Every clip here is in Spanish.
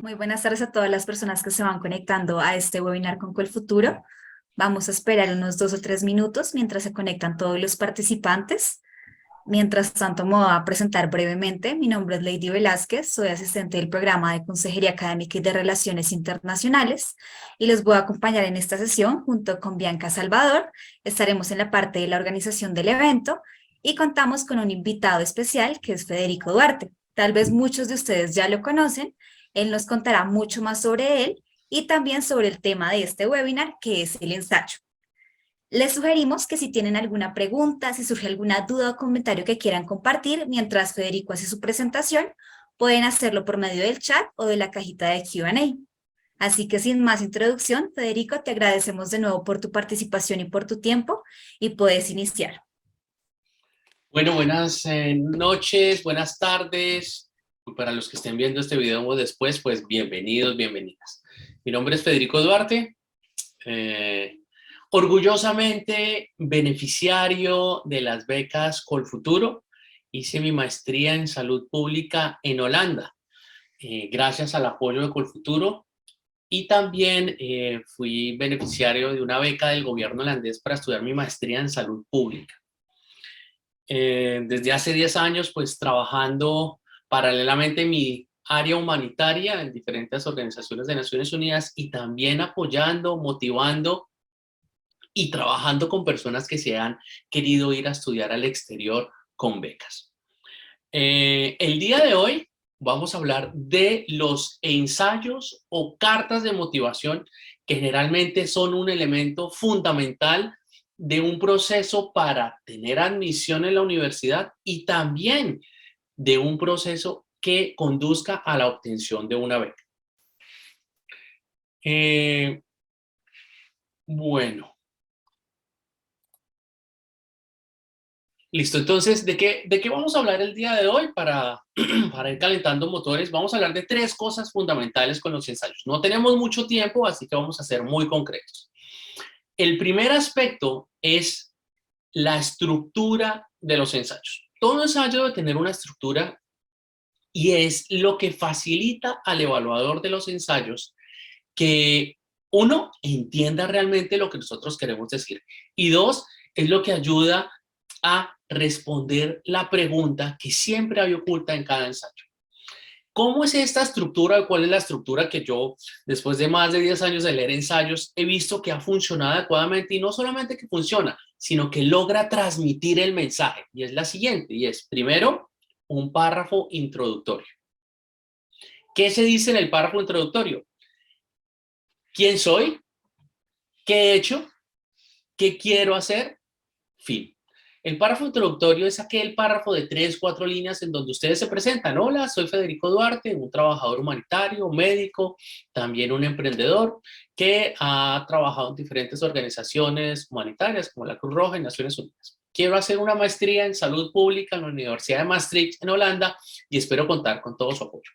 Muy buenas tardes a todas las personas que se van conectando a este webinar con Colfuturo. Vamos a esperar unos 2 o 3 minutos mientras se conectan todos los participantes. Mientras tanto, me voy a presentar brevemente. Mi nombre es Lady Velázquez, soy asistente del programa de Consejería Académica y de Relaciones Internacionales y los voy a acompañar en esta sesión junto con Bianca Salvador. Estaremos en la parte de la organización del evento y contamos con un invitado especial que es Federico Duarte. Tal vez muchos de ustedes ya lo conocen. Él nos contará mucho más sobre él y también sobre el tema de este webinar, que es el ensayo. Les sugerimos que si tienen alguna pregunta, si surge alguna duda o comentario que quieran compartir mientras Federico hace su presentación, pueden hacerlo por medio del chat o de la cajita de Q&A. Así que sin más introducción, Federico, te agradecemos de nuevo por tu participación y por tu tiempo y puedes iniciar. Bueno, buenas noches, buenas tardes. Para los que estén viendo este video después, pues bienvenidos, bienvenidas. Mi nombre es Federico Duarte, orgullosamente beneficiario de las becas Colfuturo. Hice mi maestría en salud pública en Holanda, gracias al apoyo de Colfuturo. Y también fui beneficiario de una beca del gobierno holandés para estudiar mi maestría en salud pública. Desde hace 10 años, pues trabajando paralelamente en mi área humanitaria en diferentes organizaciones de Naciones Unidas y también apoyando, motivando y trabajando con personas que se han querido ir a estudiar al exterior con becas. El día de hoy vamos a hablar de los ensayos o cartas de motivación, que generalmente son un elemento fundamental de un proceso para tener admisión en la universidad y también de un proceso que conduzca a la obtención de una beca. Bueno. Listo, entonces, ¿de qué vamos a hablar el día de hoy para ir calentando motores? Vamos a hablar de 3 cosas fundamentales con los ensayos. No tenemos mucho tiempo, así que vamos a ser muy concretos. El primer aspecto es la estructura de los ensayos. Todo ensayo debe tener una estructura y es lo que facilita al evaluador de los ensayos que, uno, entienda realmente lo que nosotros queremos decir y dos, es lo que ayuda a responder la pregunta que siempre hay oculta en cada ensayo. ¿Cómo es esta estructura? ¿Cuál es la estructura que yo, después de más de 10 años de leer ensayos, he visto que ha funcionado adecuadamente? Y no solamente que funciona, sino que logra transmitir el mensaje. Y es la siguiente, y es, primero, un párrafo introductorio. ¿Qué se dice en el párrafo introductorio? ¿Quién soy? ¿Qué he hecho? ¿Qué quiero hacer? Fin. El párrafo introductorio es aquel párrafo de 3, 4 líneas en donde ustedes se presentan. Hola, soy Federico Duarte, un trabajador humanitario, médico, también un emprendedor que ha trabajado en diferentes organizaciones humanitarias como la Cruz Roja y Naciones Unidas. Quiero hacer una maestría en salud pública en la Universidad de Maastricht en Holanda y espero contar con todo su apoyo.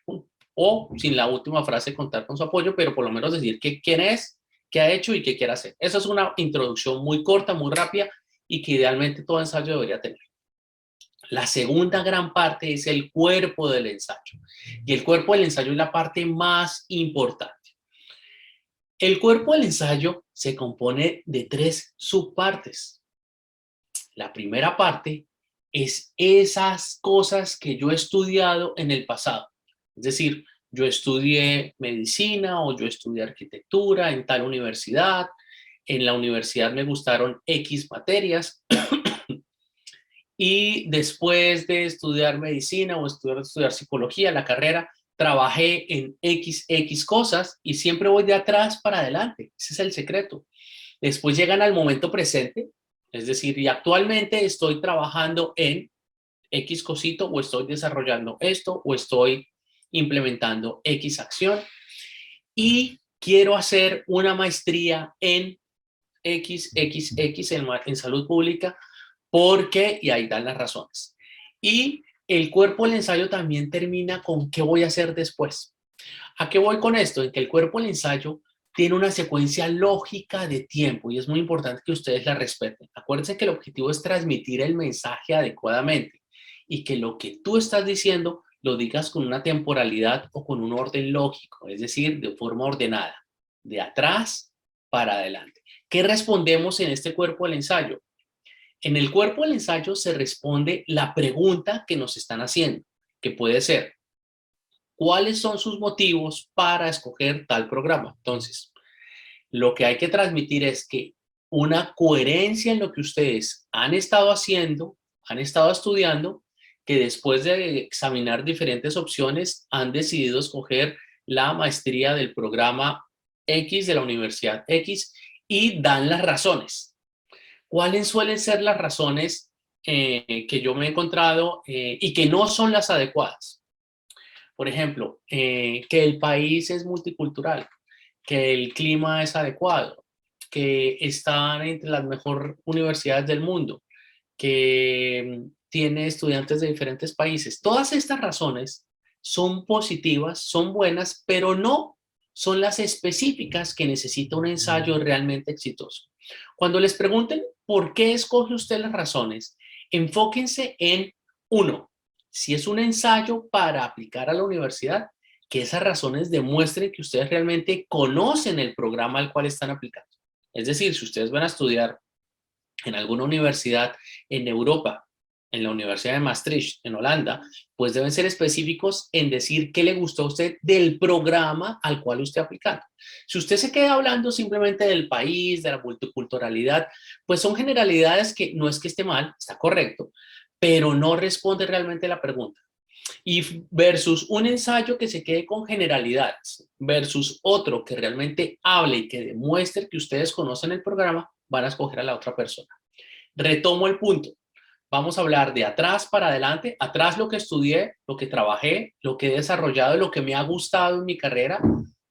O sin la última frase, contar con su apoyo, pero por lo menos decir quién es, qué ha hecho y qué quiere hacer. Eso es una introducción muy corta, muy rápida, y que idealmente todo ensayo debería tener. La segunda gran parte es el cuerpo del ensayo. Y el cuerpo del ensayo es la parte más importante. El cuerpo del ensayo se compone de 3 subpartes. La primera parte es esas cosas que yo he estudiado en el pasado. Es decir, yo estudié medicina o yo estudié arquitectura en tal universidad. En la universidad me gustaron X materias. Y después de estudiar medicina o estudiar psicología, la carrera, trabajé en X cosas y siempre voy de atrás para adelante. Ese es el secreto. Después llegan al momento presente, es decir, y actualmente estoy trabajando en X cosito o estoy desarrollando esto o estoy implementando X acción y quiero hacer una maestría en XXX en salud pública. Porque, y ahí dan las razones. Y el cuerpo del ensayo también termina con qué voy a hacer después. ¿A qué voy con esto? En que el cuerpo del ensayo tiene una secuencia lógica de tiempo y es muy importante que ustedes la respeten. Acuérdense que el objetivo es transmitir el mensaje adecuadamente y que lo que tú estás diciendo lo digas con una temporalidad o con un orden lógico, es decir, de forma ordenada, de atrás para adelante. ¿Qué respondemos en este cuerpo del ensayo? En el cuerpo del ensayo se responde la pregunta que nos están haciendo, que puede ser, ¿cuáles son sus motivos para escoger tal programa? Entonces, lo que hay que transmitir es que una coherencia en lo que ustedes han estado haciendo, han estado estudiando, que después de examinar diferentes opciones han decidido escoger la maestría del programa X de la Universidad X y dan las razones. ¿Cuáles suelen ser las razones que yo me he encontrado y que no son las adecuadas? Por ejemplo, que el país es multicultural, que el clima es adecuado, que están entre las mejores universidades del mundo, que tiene estudiantes de diferentes países. Todas estas razones son positivas, son buenas, pero no son las específicas que necesita un ensayo realmente exitoso. Cuando les pregunten por qué escoge usted las razones, enfóquense en uno, si es un ensayo para aplicar a la universidad, que esas razones demuestren que ustedes realmente conocen el programa al cual están aplicando. Es decir, si ustedes van a estudiar en alguna universidad en Europa, en la Universidad de Maastricht, en Holanda, pues deben ser específicos en decir qué le gustó a usted del programa al cual usted aplica. Si usted se queda hablando simplemente del país, de la multiculturalidad, pues son generalidades que no es que esté mal, está correcto, pero no responde realmente a la pregunta. Y versus un ensayo que se quede con generalidades, versus otro que realmente hable y que demuestre que ustedes conocen el programa, van a escoger a la otra persona. Retomo el punto. Vamos a hablar de atrás para adelante. Atrás lo que estudié, lo que trabajé, lo que he desarrollado, lo que me ha gustado en mi carrera.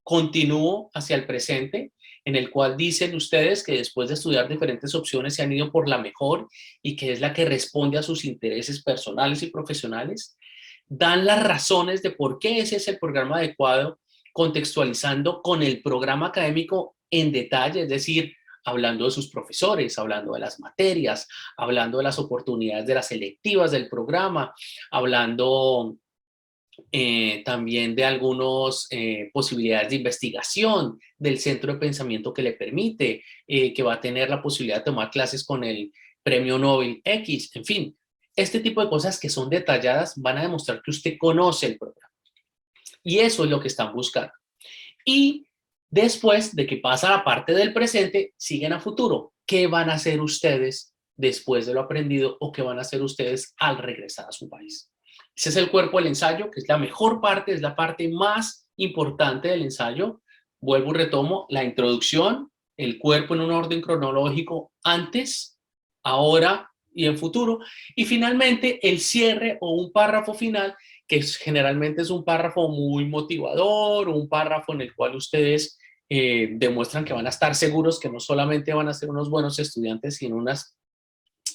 Continúo hacia el presente, en el cual dicen ustedes que después de estudiar diferentes opciones se han ido por la mejor y que es la que responde a sus intereses personales y profesionales. Dan las razones de por qué ese es el programa adecuado, contextualizando con el programa académico en detalle, es decir, hablando de sus profesores, hablando de las materias, hablando de las oportunidades de las selectivas del programa, hablando también de algunas posibilidades de investigación, del centro de pensamiento que le permite, que va a tener la posibilidad de tomar clases con el premio Nobel X, en fin. Este tipo de cosas que son detalladas van a demostrar que usted conoce el programa. Y eso es lo que están buscando. Y después de que pasa la parte del presente, siguen a futuro. ¿Qué van a hacer ustedes después de lo aprendido o qué van a hacer ustedes al regresar a su país? Ese es el cuerpo del ensayo, que es la mejor parte, es la parte más importante del ensayo. Vuelvo y retomo la introducción, el cuerpo en un orden cronológico antes, ahora y en futuro. Y finalmente el cierre o un párrafo final, que generalmente es un párrafo muy motivador, un párrafo en el cual ustedes demuestran que van a estar seguros que no solamente van a ser unos buenos estudiantes, sino unas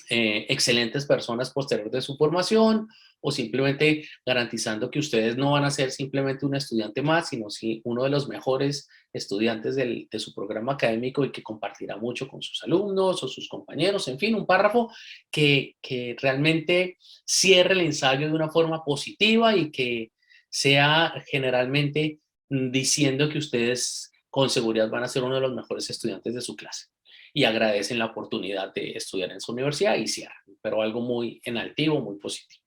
excelentes personas posterior de su formación, o simplemente garantizando que ustedes no van a ser simplemente un estudiante más, sino sí uno de los mejores estudiantes de su programa académico y que compartirá mucho con sus alumnos o sus compañeros, en fin, un párrafo que realmente cierre el ensayo de una forma positiva y que sea generalmente diciendo que ustedes con seguridad van a ser uno de los mejores estudiantes de su clase y agradecen la oportunidad de estudiar en su universidad y cierran, pero algo muy en altivo, muy positivo.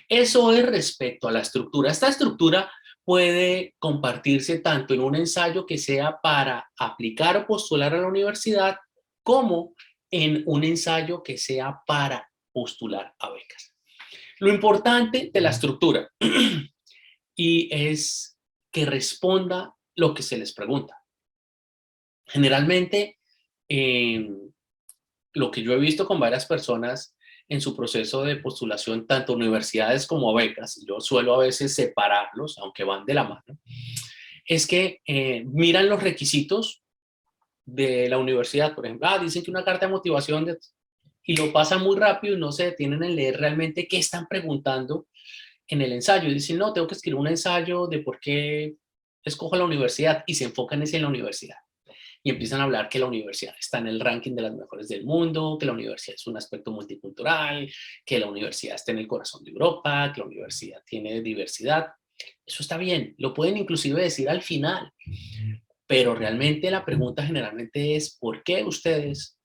Eso es respecto a la estructura. Esta estructura puede compartirse tanto en un ensayo que sea para aplicar o postular a la universidad, como en un ensayo que sea para postular a becas. Lo importante de la estructura y es que responda lo que se les pregunta. Generalmente, lo que yo he visto con varias personas en su proceso de postulación, tanto universidades como becas, yo suelo a veces separarlos, aunque van de la mano, es que miran los requisitos de la universidad, por ejemplo, dicen que una carta de motivación y lo pasan muy rápido y no se detienen en leer realmente qué están preguntando en el ensayo. Y dicen, no, tengo que escribir un ensayo de por qué escojo la universidad y se enfocan en la universidad. y empiezan a hablar que la universidad está en el ranking de las mejores del mundo, que la universidad es un aspecto multicultural, que la universidad está en el corazón de Europa, que la universidad tiene diversidad. Eso está bien, lo pueden inclusive decir al final, pero realmente la pregunta generalmente es ¿por qué ustedes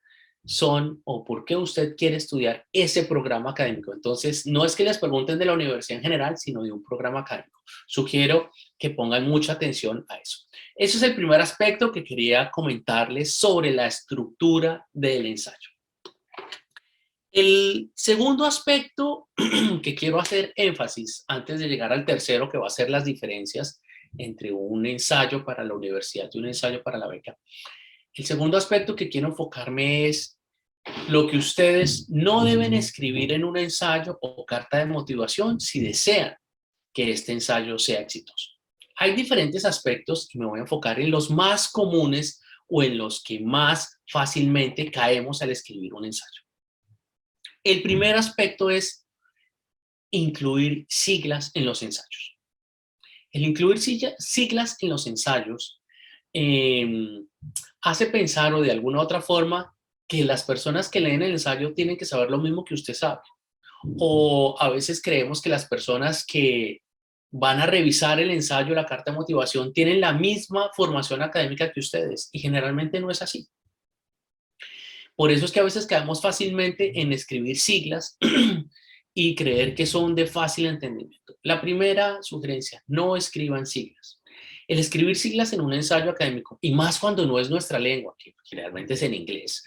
son o por qué usted quiere estudiar ese programa académico? Entonces, no es que les pregunten de la universidad en general, sino de un programa académico. Sugiero que pongan mucha atención a eso. Ese es el primer aspecto que quería comentarles sobre la estructura del ensayo. El segundo aspecto que quiero hacer énfasis antes de llegar al tercero, que va a ser las diferencias entre un ensayo para la universidad y un ensayo para la beca. El segundo aspecto que quiero enfocarme es lo que ustedes no deben escribir en un ensayo o carta de motivación si desean que este ensayo sea exitoso. Hay diferentes aspectos y me voy a enfocar en los más comunes o en los que más fácilmente caemos al escribir un ensayo. El primer aspecto es incluir siglas en los ensayos. El incluir siglas en los ensayos hace pensar o de alguna otra forma que las personas que leen el ensayo tienen que saber lo mismo que usted sabe. O a veces creemos que las personas que van a revisar el ensayo, la carta de motivación, tienen la misma formación académica que ustedes y generalmente no es así. Por eso es que a veces quedamos fácilmente en escribir siglas y creer que son de fácil entendimiento. La primera sugerencia, no escriban siglas. El escribir siglas en un ensayo académico, y más cuando no es nuestra lengua, que generalmente es en inglés,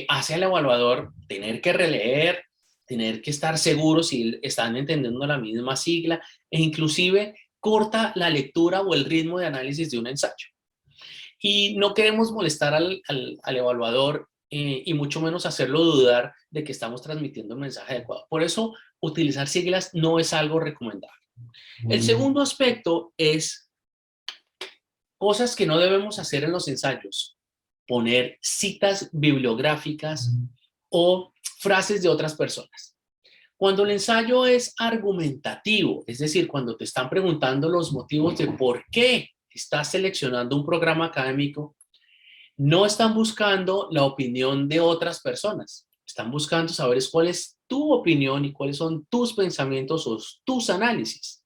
hace al evaluador tener que releer, tener que estar seguro si están entendiendo la misma sigla, e inclusive corta la lectura o el ritmo de análisis de un ensayo. Y no queremos molestar al evaluador y mucho menos hacerlo dudar de que estamos transmitiendo un mensaje adecuado. Por eso, utilizar siglas no es algo recomendable. El segundo aspecto es cosas que no debemos hacer en los ensayos. Poner citas bibliográficas o frases de otras personas. Cuando el ensayo es argumentativo, es decir, cuando te están preguntando los motivos de por qué estás seleccionando un programa académico, no están buscando la opinión de otras personas. Están buscando saber cuál es tu opinión y cuáles son tus pensamientos o tus análisis.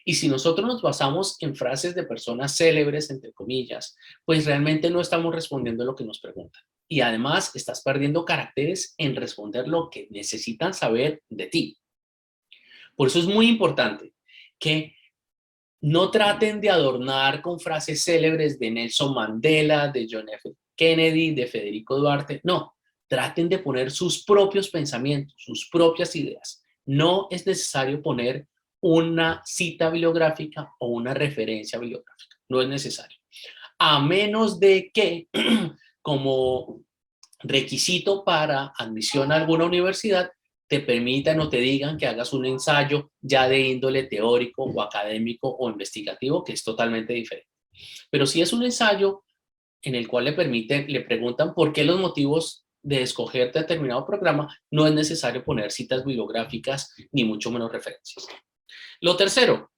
Y si nosotros nos basamos en frases de personas célebres, entre comillas, pues realmente no estamos respondiendo lo que nos preguntan. Y además estás perdiendo caracteres en responder lo que necesitan saber de ti. Por eso es muy importante que no traten de adornar con frases célebres de Nelson Mandela, de John F. Kennedy, de Federico Duarte. No, traten de poner sus propios pensamientos, sus propias ideas. No es necesario poner una cita bibliográfica o una referencia bibliográfica. No es necesario. A menos de que, como requisito para admisión a alguna universidad, te permitan o te digan que hagas un ensayo ya de índole teórico o académico o investigativo, que es totalmente diferente. Pero si es un ensayo en el cual le preguntan por qué los motivos de escoger determinado programa, no es necesario poner citas bibliográficas ni mucho menos referencias. Lo tercero,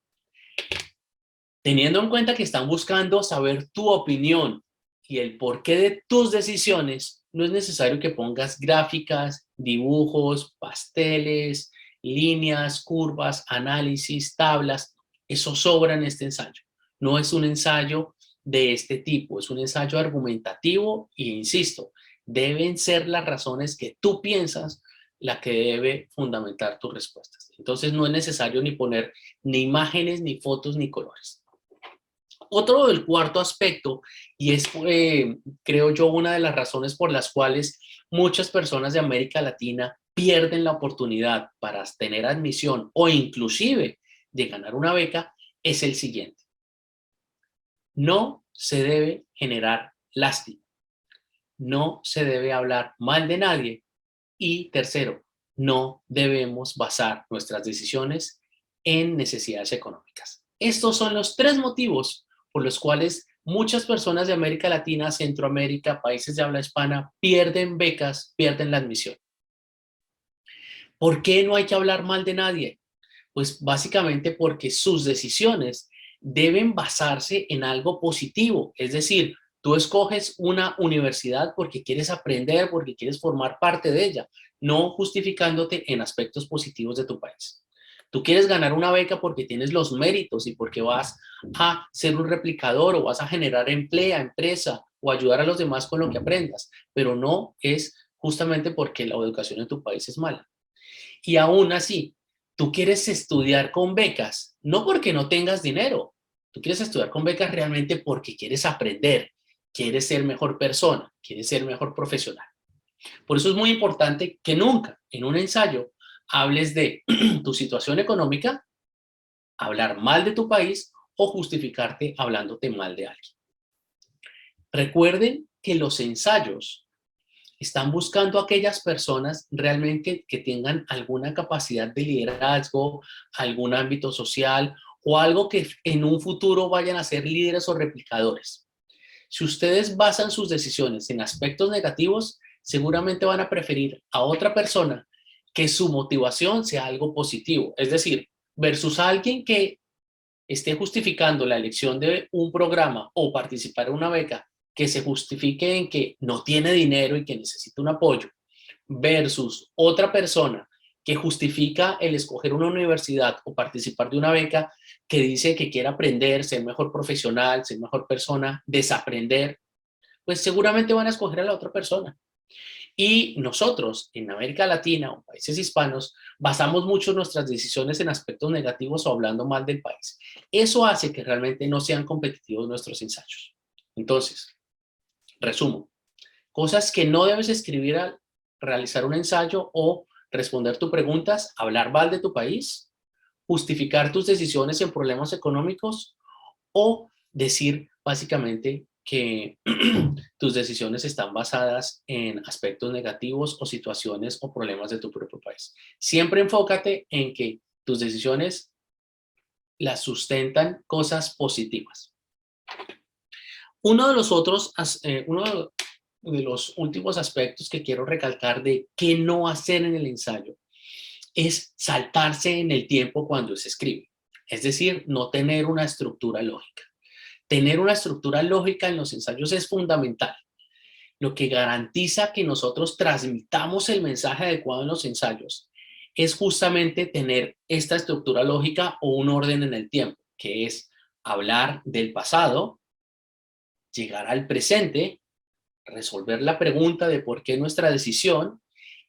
teniendo en cuenta que están buscando saber tu opinión y el porqué de tus decisiones, no es necesario que pongas gráficas, dibujos, pasteles, líneas, curvas, análisis, tablas. Eso sobra en este ensayo. No es un ensayo de este tipo, es un ensayo argumentativo e insisto, deben ser las razones que tú piensas la que debe fundamentar tus respuestas. Entonces no es necesario ni poner ni imágenes, ni fotos, ni colores. Otro del cuarto aspecto, y es creo yo una de las razones por las cuales muchas personas de América Latina pierden la oportunidad para tener admisión o inclusive de ganar una beca, es el siguiente. No se debe generar lástima, no se debe hablar mal de nadie y tercero, no debemos basar nuestras decisiones en necesidades económicas. Estos son los tres motivos por los cuales muchas personas de América Latina, Centroamérica, países de habla hispana, pierden becas, pierden la admisión. ¿Por qué no hay que hablar mal de nadie? Pues básicamente porque sus decisiones deben basarse en algo positivo, es decir, Tú escoges una universidad porque quieres aprender, porque quieres formar parte de ella, no justificándote en aspectos positivos de tu país. Tú quieres ganar una beca porque tienes los méritos y porque vas a ser un replicador o vas a generar empresa o ayudar a los demás con lo que aprendas, pero no es justamente porque la educación en tu país es mala. Y aún así, tú quieres estudiar con becas, no porque no tengas dinero, tú quieres estudiar con becas realmente porque quieres aprender, quieres ser mejor persona, quieres ser mejor profesional. Por eso es muy importante que nunca en un ensayo hables de tu situación económica, hablar mal de tu país o justificarte hablándote mal de alguien. Recuerden que los ensayos están buscando a aquellas personas realmente que tengan alguna capacidad de liderazgo, algún ámbito social o algo que en un futuro vayan a ser líderes o replicadores. Si ustedes basan sus decisiones en aspectos negativos, seguramente van a preferir a otra persona que su motivación sea algo positivo. Es decir, versus a alguien que esté justificando la elección de un programa o participar en una beca que se justifique en que no tiene dinero y que necesita un apoyo, versus otra persona que justifica el escoger una universidad o participar de una beca que dice que quiere aprender, ser mejor profesional, ser mejor persona, desaprender, pues seguramente van a escoger a la otra persona. Y nosotros, en América Latina o países hispanos, basamos mucho nuestras decisiones en aspectos negativos o hablando mal del país. Eso hace que realmente no sean competitivos nuestros ensayos. Entonces, resumo, cosas que no debes escribir al realizar un ensayo o responder tus preguntas, hablar mal de tu país, justificar tus decisiones en problemas económicos o decir básicamente que tus decisiones están basadas en aspectos negativos o situaciones o problemas de tu propio país. Siempre enfócate en que tus decisiones las sustentan cosas positivas. Uno de los últimos aspectos que quiero recalcar de qué no hacer en el ensayo es saltarse en el tiempo cuando se escribe. Es decir, no tener una estructura lógica. Tener una estructura lógica en los ensayos es fundamental. Lo que garantiza que nosotros transmitamos el mensaje adecuado en los ensayos es justamente tener esta estructura lógica o un orden en el tiempo, que es hablar del pasado, llegar al presente, resolver la pregunta de por qué nuestra decisión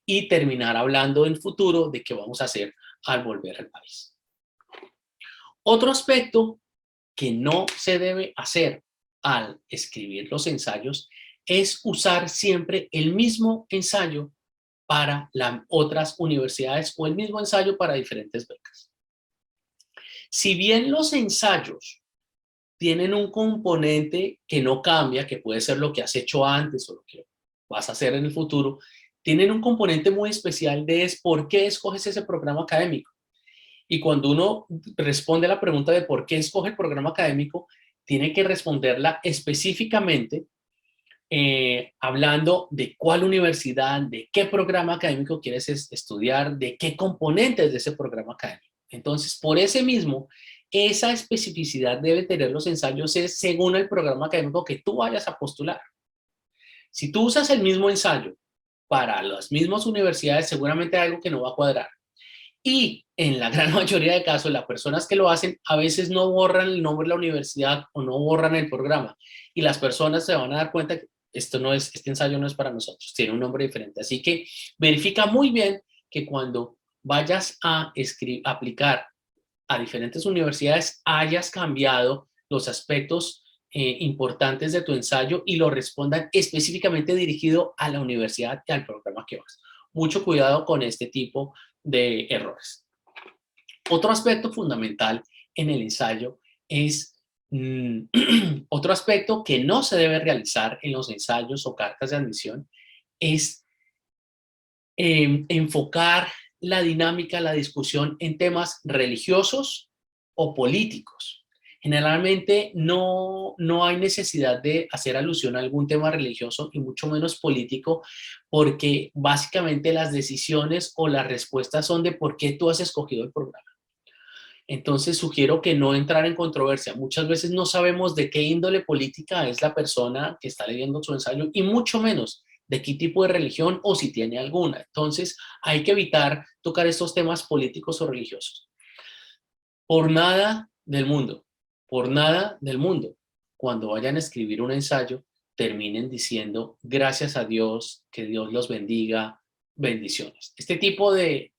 y terminar hablando en futuro de qué vamos a hacer al volver al país. Otro aspecto que no se debe hacer al escribir los ensayos es usar siempre el mismo ensayo para las otras universidades o el mismo ensayo para diferentes becas. Si bien los ensayos tienen un componente que no cambia, que puede ser lo que has hecho antes o lo que vas a hacer en el futuro, tienen un componente muy especial de es por qué escoges ese programa académico. Y cuando uno responde a la pregunta de por qué escoge el programa académico, tiene que responderla específicamente hablando de cuál universidad, de qué programa académico quieres estudiar, de qué componentes de ese programa académico. Entonces, por ese mismo, esa especificidad debe tener los ensayos es según el programa académico que tú vayas a postular. Si tú usas el mismo ensayo para las mismas universidades, seguramente hay algo que no va a cuadrar. Y en la gran mayoría de casos, las personas que lo hacen a veces no borran el nombre de la universidad o no borran el programa. Y las personas se van a dar cuenta que este ensayo no es para nosotros, tiene un nombre diferente. Así que verifica muy bien que cuando vayas a aplicar a diferentes universidades hayas cambiado los aspectos importantes de tu ensayo y lo respondan específicamente dirigido a la universidad y al programa que vas. Mucho cuidado con este tipo de errores. Otro aspecto fundamental en el ensayo es otro aspecto que no se debe realizar en los ensayos o cartas de admisión es enfocar la dinámica, la discusión en temas religiosos o políticos. Generalmente no hay necesidad de hacer alusión a algún tema religioso y mucho menos político, porque básicamente las decisiones o las respuestas son de por qué tú has escogido el programa. Entonces sugiero que no entrar en controversia. Muchas veces no sabemos de qué índole política es la persona que está leyendo su ensayo y mucho menos de qué tipo de religión o si tiene alguna. Entonces hay que evitar tocar estos temas políticos o religiosos. Por nada del mundo, por nada del mundo, cuando vayan a escribir un ensayo, terminen diciendo gracias a Dios, que Dios los bendiga, bendiciones. Este tipo de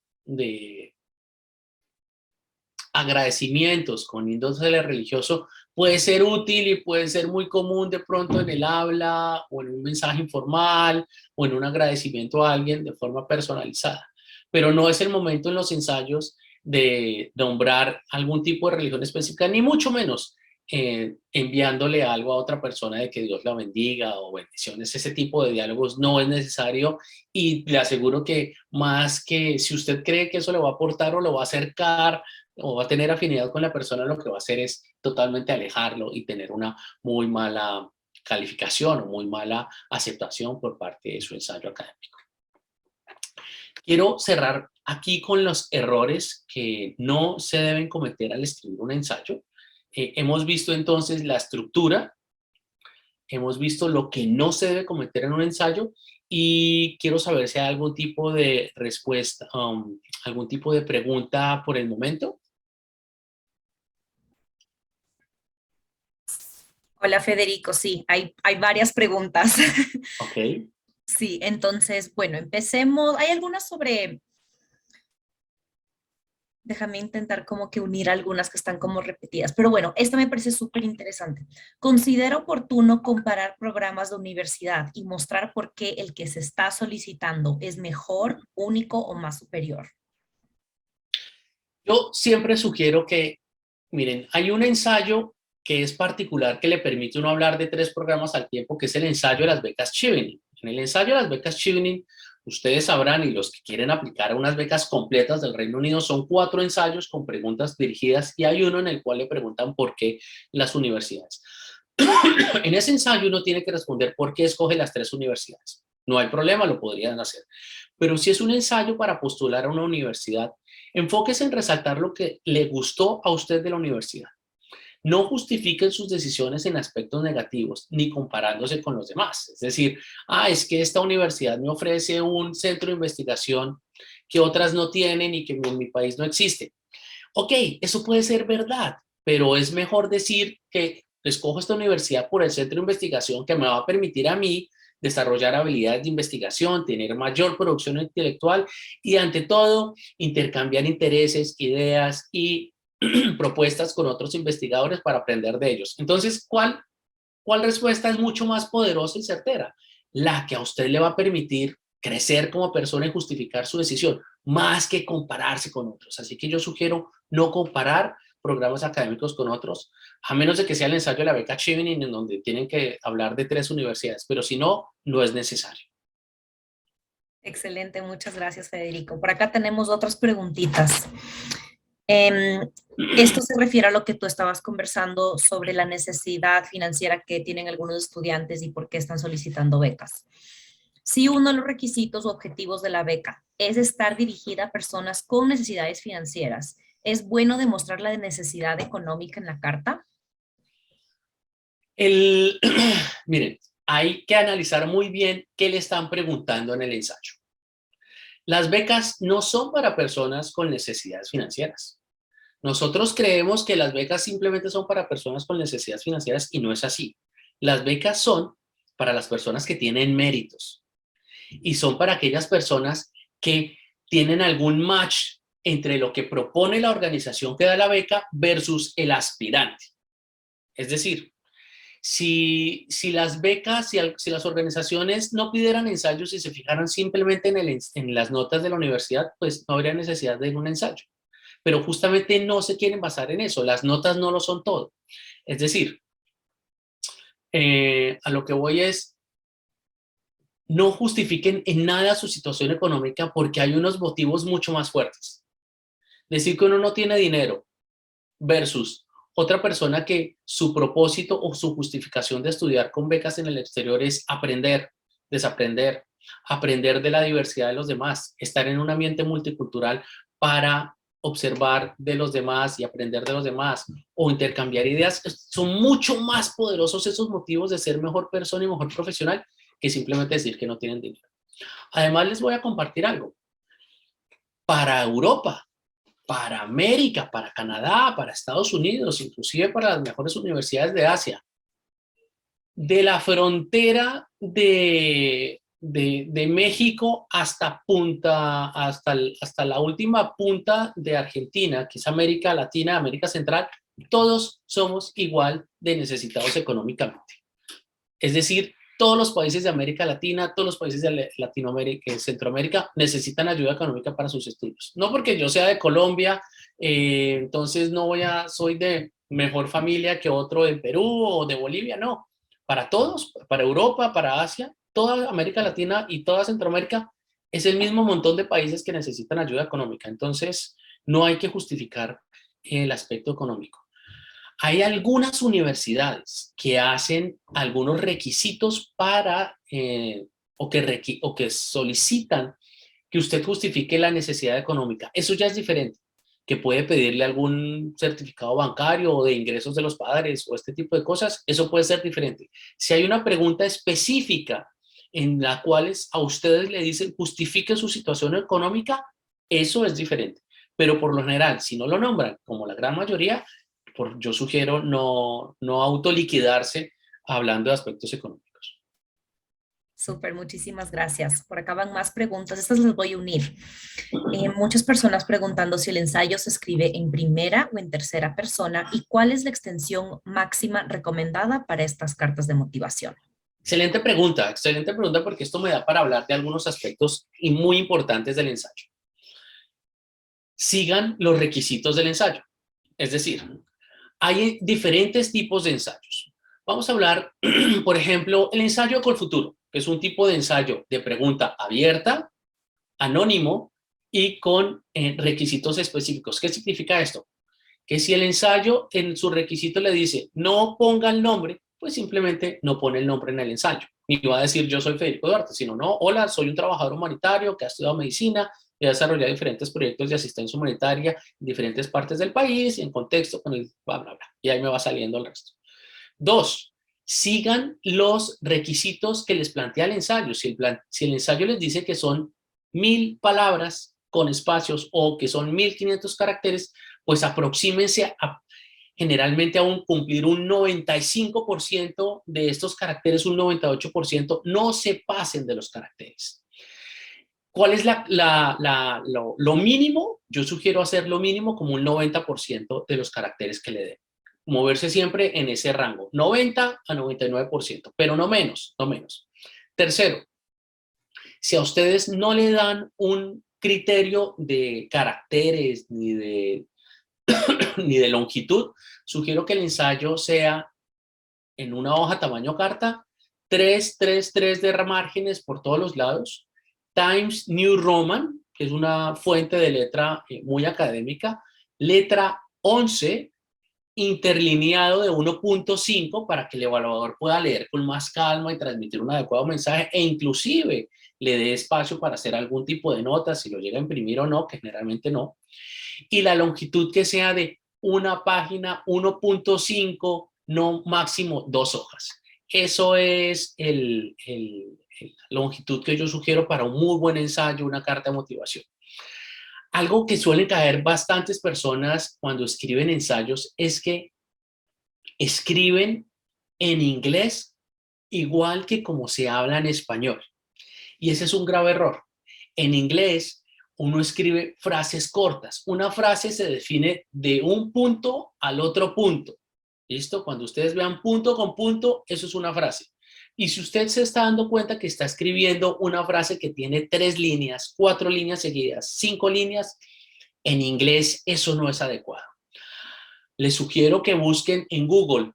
agradecimientos con índole religioso puede ser útil y puede ser muy común de pronto en el habla o en un mensaje informal o en un agradecimiento a alguien de forma personalizada. Pero no es el momento en los ensayos de nombrar algún tipo de religión específica, ni mucho menos enviándole algo a otra persona de que Dios la bendiga o bendiciones. Ese tipo de diálogos no es necesario y le aseguro que más que si usted cree que eso le va a aportar o lo va a acercar o va a tener afinidad con la persona, lo que va a hacer es totalmente alejarlo y tener una muy mala calificación o muy mala aceptación por parte de su ensayo académico. Quiero cerrar aquí con los errores que no se deben cometer al escribir un ensayo. Hemos visto entonces la estructura, hemos visto lo que no se debe cometer en un ensayo y quiero saber si hay algún tipo de respuesta, algún tipo de pregunta por el momento. Hola Federico, sí, hay varias preguntas. Ok. Sí, entonces, bueno, empecemos. Hay algunas sobre, déjame intentar como que unir algunas que están como repetidas, pero bueno, esta me parece súper interesante. ¿Considera oportuno comparar programas de universidad y mostrar por qué el que se está solicitando es mejor, único o más superior? Yo siempre sugiero que, miren, hay un ensayo que es particular que le permite uno hablar de 3 programas al tiempo, que es el ensayo de las becas Chevening. En el ensayo de las becas Chevening, ustedes sabrán, y los que quieren aplicar a unas becas completas del Reino Unido, son 4 ensayos con preguntas dirigidas y hay uno en el cual le preguntan por qué las universidades. En ese ensayo uno tiene que responder por qué escoge las 3 universidades. No hay problema, lo podrían hacer. Pero si es un ensayo para postular a una universidad, enfóquese en resaltar lo que le gustó a usted de la universidad. No justifiquen sus decisiones en aspectos negativos ni comparándose con los demás. Es decir, es que esta universidad me ofrece un centro de investigación que otras no tienen y que en mi país no existe. Ok, eso puede ser verdad, pero es mejor decir que escojo esta universidad por el centro de investigación que me va a permitir a mí desarrollar habilidades de investigación, tener mayor producción intelectual y ante todo intercambiar intereses, ideas y propuestas con otros investigadores para aprender de ellos. Entonces, ¿cuál respuesta es mucho más poderosa y certera? La que a usted le va a permitir crecer como persona y justificar su decisión, más que compararse con otros. Así que yo sugiero no comparar programas académicos con otros, a menos de que sea el ensayo de la beca Chevening, en donde tienen que hablar de 3 universidades, pero si no, no es necesario. Excelente, muchas gracias Federico. Por acá tenemos otras preguntitas. Em, Esto se refiere a lo que tú estabas conversando sobre la necesidad financiera que tienen algunos estudiantes y por qué están solicitando becas. Si uno de los requisitos o objetivos de la beca es estar dirigida a personas con necesidades financieras, ¿es bueno demostrar la necesidad económica en la carta? El, miren, hay que analizar muy bien qué le están preguntando en el ensayo. Las becas no son para personas con necesidades financieras. Nosotros creemos que las becas simplemente son para personas con necesidades financieras y no es así. Las becas son para las personas que tienen méritos y son para aquellas personas que tienen algún match entre lo que propone la organización que da la beca versus el aspirante. Es decir, si las becas, si las organizaciones no pidieran ensayos y se fijaran simplemente en las notas de la universidad, pues no habría necesidad de un ensayo. Pero justamente no se quieren basar en eso, las notas no lo son todo. Es decir, a lo que voy es, no justifiquen en nada su situación económica porque hay unos motivos mucho más fuertes. Decir que uno no tiene dinero versus otra persona que su propósito o su justificación de estudiar con becas en el exterior es aprender, desaprender, aprender de la diversidad de los demás, estar en un ambiente multicultural para observar de los demás y aprender de los demás o intercambiar ideas, son mucho más poderosos esos motivos de ser mejor persona y mejor profesional que simplemente decir que no tienen dinero. Además, les voy a compartir algo. Para Europa, para América, para Canadá, para Estados Unidos, inclusive para las mejores universidades de Asia, de la frontera de México hasta hasta la última punta de Argentina, que es América Latina, América Central, todos somos igual de necesitados económicamente. Es decir, todos los países de América Latina, todos los países de Latinoamérica y Centroamérica necesitan ayuda económica para sus estudios. No porque yo sea de Colombia, entonces soy de mejor familia que otro de Perú o de Bolivia, no. Para todos, para Europa, para Asia, toda América Latina y toda Centroamérica es el mismo montón de países que necesitan ayuda económica. Entonces, no hay que justificar el aspecto económico. Hay algunas universidades que hacen algunos requisitos para, o que solicitan que usted justifique la necesidad económica. Eso ya es diferente, que puede pedirle algún certificado bancario o de ingresos de los padres o este tipo de cosas. Eso puede ser diferente. Si hay una pregunta específica en la cual a ustedes le dicen justifique su situación económica, eso es diferente. Pero por lo general, si no lo nombran, como la gran mayoría, yo sugiero no autoliquidarse hablando de aspectos económicos. Súper, muchísimas gracias. Por acá van más preguntas. Estas las voy a unir. Muchas personas preguntando si el ensayo se escribe en primera o en tercera persona y cuál es la extensión máxima recomendada para estas cartas de motivación. Excelente pregunta porque esto me da para hablar de algunos aspectos muy importantes del ensayo. Sigan los requisitos del ensayo. Es decir, hay diferentes tipos de ensayos. Vamos a hablar, por ejemplo, el ensayo con el futuro, que es un tipo de ensayo de pregunta abierta, anónimo y con requisitos específicos. ¿Qué significa esto? Que si el ensayo en su requisito le dice no ponga el nombre, pues simplemente no pone el nombre en el ensayo. Ni va a decir yo soy Federico Duarte, sino no, hola, soy un trabajador humanitario que ha estudiado medicina y ha desarrollado diferentes proyectos de asistencia humanitaria en diferentes partes del país y en contexto con el bla, bla, bla. Y ahí me va saliendo el resto. 2, sigan los requisitos que les plantea el ensayo. Si el ensayo les dice que son 1000 palabras con espacios o que son 1500 caracteres, pues aproxímense generalmente a cumplir un 95% de estos caracteres, un 98%, no se pasen de los caracteres. ¿Cuál es lo mínimo? Yo sugiero hacer lo mínimo como un 90% de los caracteres que le den. Moverse siempre en ese rango, 90 a 99%, pero no menos, no menos. Tercero, si a ustedes no le dan un criterio de caracteres ni de longitud, sugiero que el ensayo sea en una hoja tamaño carta, 3, 3, 3 de márgenes por todos los lados, Times New Roman, que es una fuente de letra muy académica, letra 11, interlineado de 1.5 para que el evaluador pueda leer con más calma y transmitir un adecuado mensaje e inclusive le dé espacio para hacer algún tipo de nota, si lo llega a imprimir o no, que generalmente no. Y la longitud que sea de una página, 1.5, no máximo 2 hojas. Eso es la longitud que yo sugiero para un muy buen ensayo, una carta de motivación. Algo que suelen caer bastantes personas cuando escriben ensayos es que escriben en inglés igual que como se habla en español. Y ese es un grave error. En inglés uno escribe frases cortas. Una frase se define de un punto al otro punto. ¿Listo? Cuando ustedes vean punto con punto, eso es una frase. Y si usted se está dando cuenta que está escribiendo una frase que tiene 3 líneas, 4 líneas seguidas, 5 líneas, en inglés eso no es adecuado. Les sugiero que busquen en Google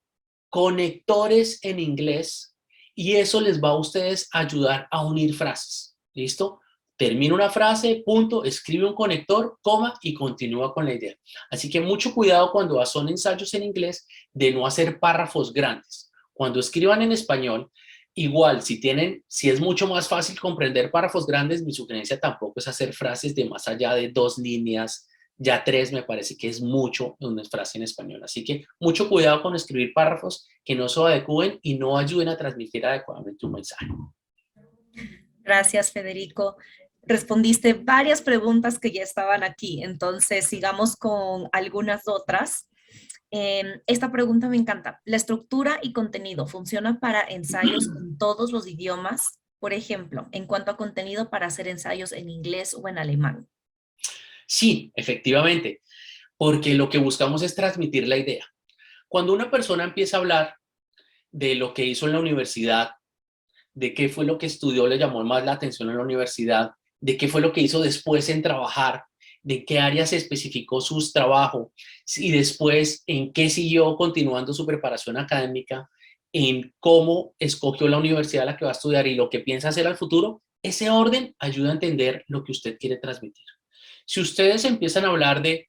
conectores en inglés y eso les va a ustedes ayudar a unir frases. ¿Listo? Termina una frase, punto, escribe un conector, coma y continúa con la idea. Así que mucho cuidado cuando son ensayos en inglés de no hacer párrafos grandes. Cuando escriban en español, igual, si es mucho más fácil comprender párrafos grandes, mi sugerencia tampoco es hacer frases de más allá de 2 líneas, Ya 3 me parece que es mucho en una frase en español. Así que mucho cuidado con escribir párrafos que no se adecúen y no ayuden a transmitir adecuadamente un mensaje. Gracias, Federico. Respondiste varias preguntas que ya estaban aquí, entonces sigamos con algunas otras. Esta pregunta me encanta. ¿La estructura y contenido funciona para ensayos en todos los idiomas? Por ejemplo, en cuanto a contenido para hacer ensayos en inglés o en alemán. Sí, efectivamente, porque lo que buscamos es transmitir la idea. Cuando una persona empieza a hablar de lo que hizo en la universidad, de qué fue lo que estudió, le llamó más la atención en la universidad, de qué fue lo que hizo después en trabajar, de qué áreas especificó su trabajo y después en qué siguió continuando su preparación académica, en cómo escogió la universidad a la que va a estudiar y lo que piensa hacer al futuro, ese orden ayuda a entender lo que usted quiere transmitir. Si ustedes empiezan a hablar de,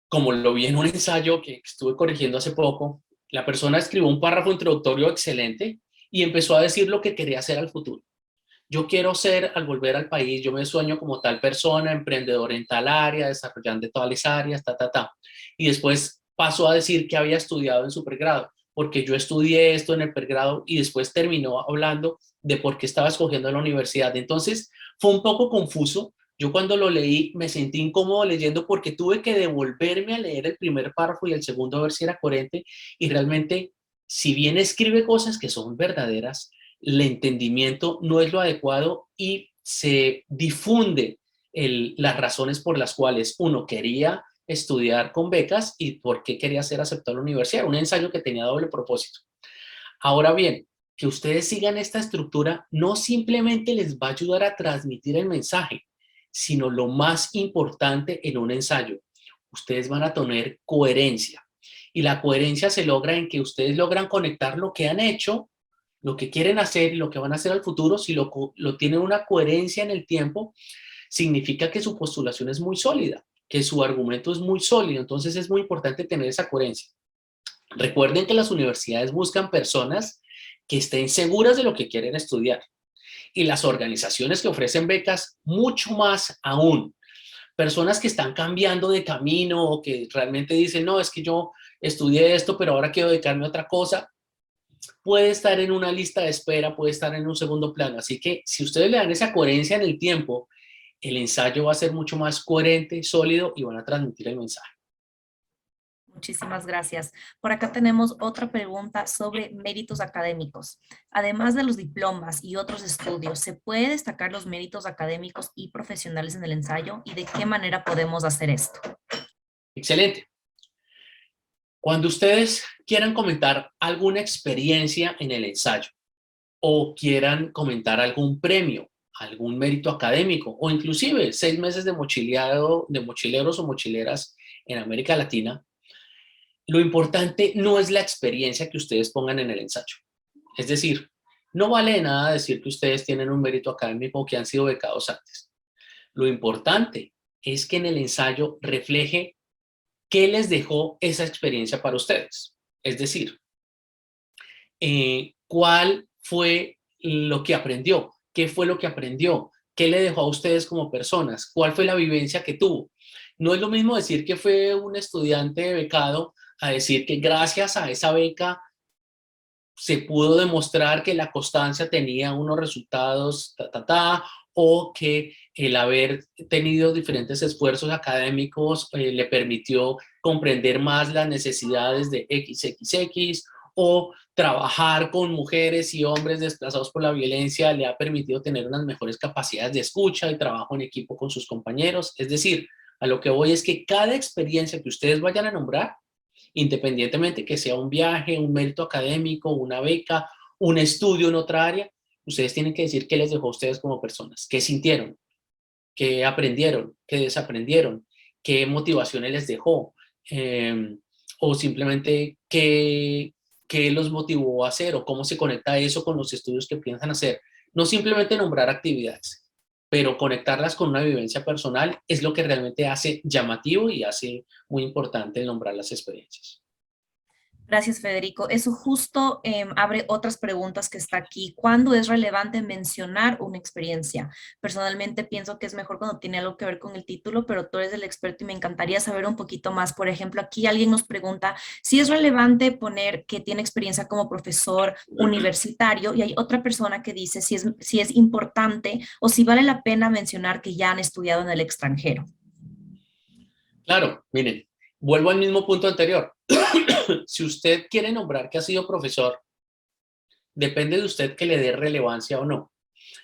como lo vi en un ensayo que estuve corrigiendo hace poco, la persona escribió un párrafo introductorio excelente y empezó a decir lo que quería hacer al futuro. Yo quiero ser, al volver al país, yo me sueño como tal persona, emprendedor en tal área, desarrollando todas las áreas, Y después pasó a decir que había estudiado en su pregrado, porque yo estudié esto en el pregrado y después terminó hablando de por qué estaba escogiendo la universidad. Entonces fue un poco confuso. Yo cuando lo leí me sentí incómodo leyendo porque tuve que devolverme a leer el primer párrafo y el segundo a ver si era coherente y realmente, si bien escribe cosas que son verdaderas, el entendimiento no es lo adecuado y se difunde las razones por las cuales uno quería estudiar con becas y por qué quería ser aceptado a la universidad. Un ensayo que tenía doble propósito. Ahora bien, que ustedes sigan esta estructura no simplemente les va a ayudar a transmitir el mensaje, sino lo más importante en un ensayo, ustedes van a tener coherencia. Y la coherencia se logra en que ustedes logran conectar lo que han hecho, lo que quieren hacer y lo que van a hacer al futuro. Si lo tienen una coherencia en el tiempo, significa que su postulación es muy sólida, que su argumento es muy sólido. Entonces es muy importante tener esa coherencia. Recuerden que las universidades buscan personas que estén seguras de lo que quieren estudiar y las organizaciones que ofrecen becas mucho más aún. Personas que están cambiando de camino o que realmente dicen, no, es que yo estudié esto, pero ahora quiero dedicarme a otra cosa, puede estar en una lista de espera, puede estar en un segundo plano. Así que si ustedes le dan esa coherencia en el tiempo, el ensayo va a ser mucho más coherente, sólido y van a transmitir el mensaje. Muchísimas gracias. Por acá tenemos otra pregunta sobre méritos académicos. Además de los diplomas y otros estudios, ¿se puede destacar los méritos académicos y profesionales en el ensayo? ¿Y de qué manera podemos hacer esto? Excelente. Cuando ustedes quieran comentar alguna experiencia en el ensayo o quieran comentar algún premio, algún mérito académico o inclusive 6 meses de mochileado de mochileros o mochileras en América Latina, lo importante no es la experiencia que ustedes pongan en el ensayo. Es decir, no vale de nada decir que ustedes tienen un mérito académico o que han sido becados antes. Lo importante es que en el ensayo refleje qué les dejó esa experiencia para ustedes. Es decir, cuál fue lo que aprendió, qué fue lo que aprendió, qué le dejó a ustedes como personas, cuál fue la vivencia que tuvo. No es lo mismo decir que fue un estudiante becado a decir que gracias a esa beca se pudo demostrar que la constancia tenía unos resultados, o que el haber tenido diferentes esfuerzos académicos le permitió comprender más las necesidades de XXX, o trabajar con mujeres y hombres desplazados por la violencia le ha permitido tener unas mejores capacidades de escucha y trabajo en equipo con sus compañeros. Es decir, a lo que voy es que cada experiencia que ustedes vayan a nombrar, independientemente que sea un viaje, un mérito académico, una beca, un estudio en otra área, ustedes tienen que decir qué les dejó a ustedes como personas, qué sintieron, qué aprendieron, qué desaprendieron, qué motivaciones les dejó, o simplemente qué los motivó a hacer o cómo se conecta eso con los estudios que piensan hacer. No simplemente nombrar actividades, pero conectarlas con una vivencia personal es lo que realmente hace llamativo y hace muy importante el nombrar las experiencias. Gracias, Federico. Eso justo abre otras preguntas que está aquí. ¿Cuándo es relevante mencionar una experiencia? Personalmente pienso que es mejor cuando tiene algo que ver con el título, pero tú eres el experto y me encantaría saber un poquito más. Por ejemplo, aquí alguien nos pregunta si es relevante poner que tiene experiencia como profesor universitario y hay otra persona que dice si es importante o si vale la pena mencionar que ya han estudiado en el extranjero. Claro, miren, vuelvo al mismo punto anterior. Si usted quiere nombrar que ha sido profesor, depende de usted que le dé relevancia o no.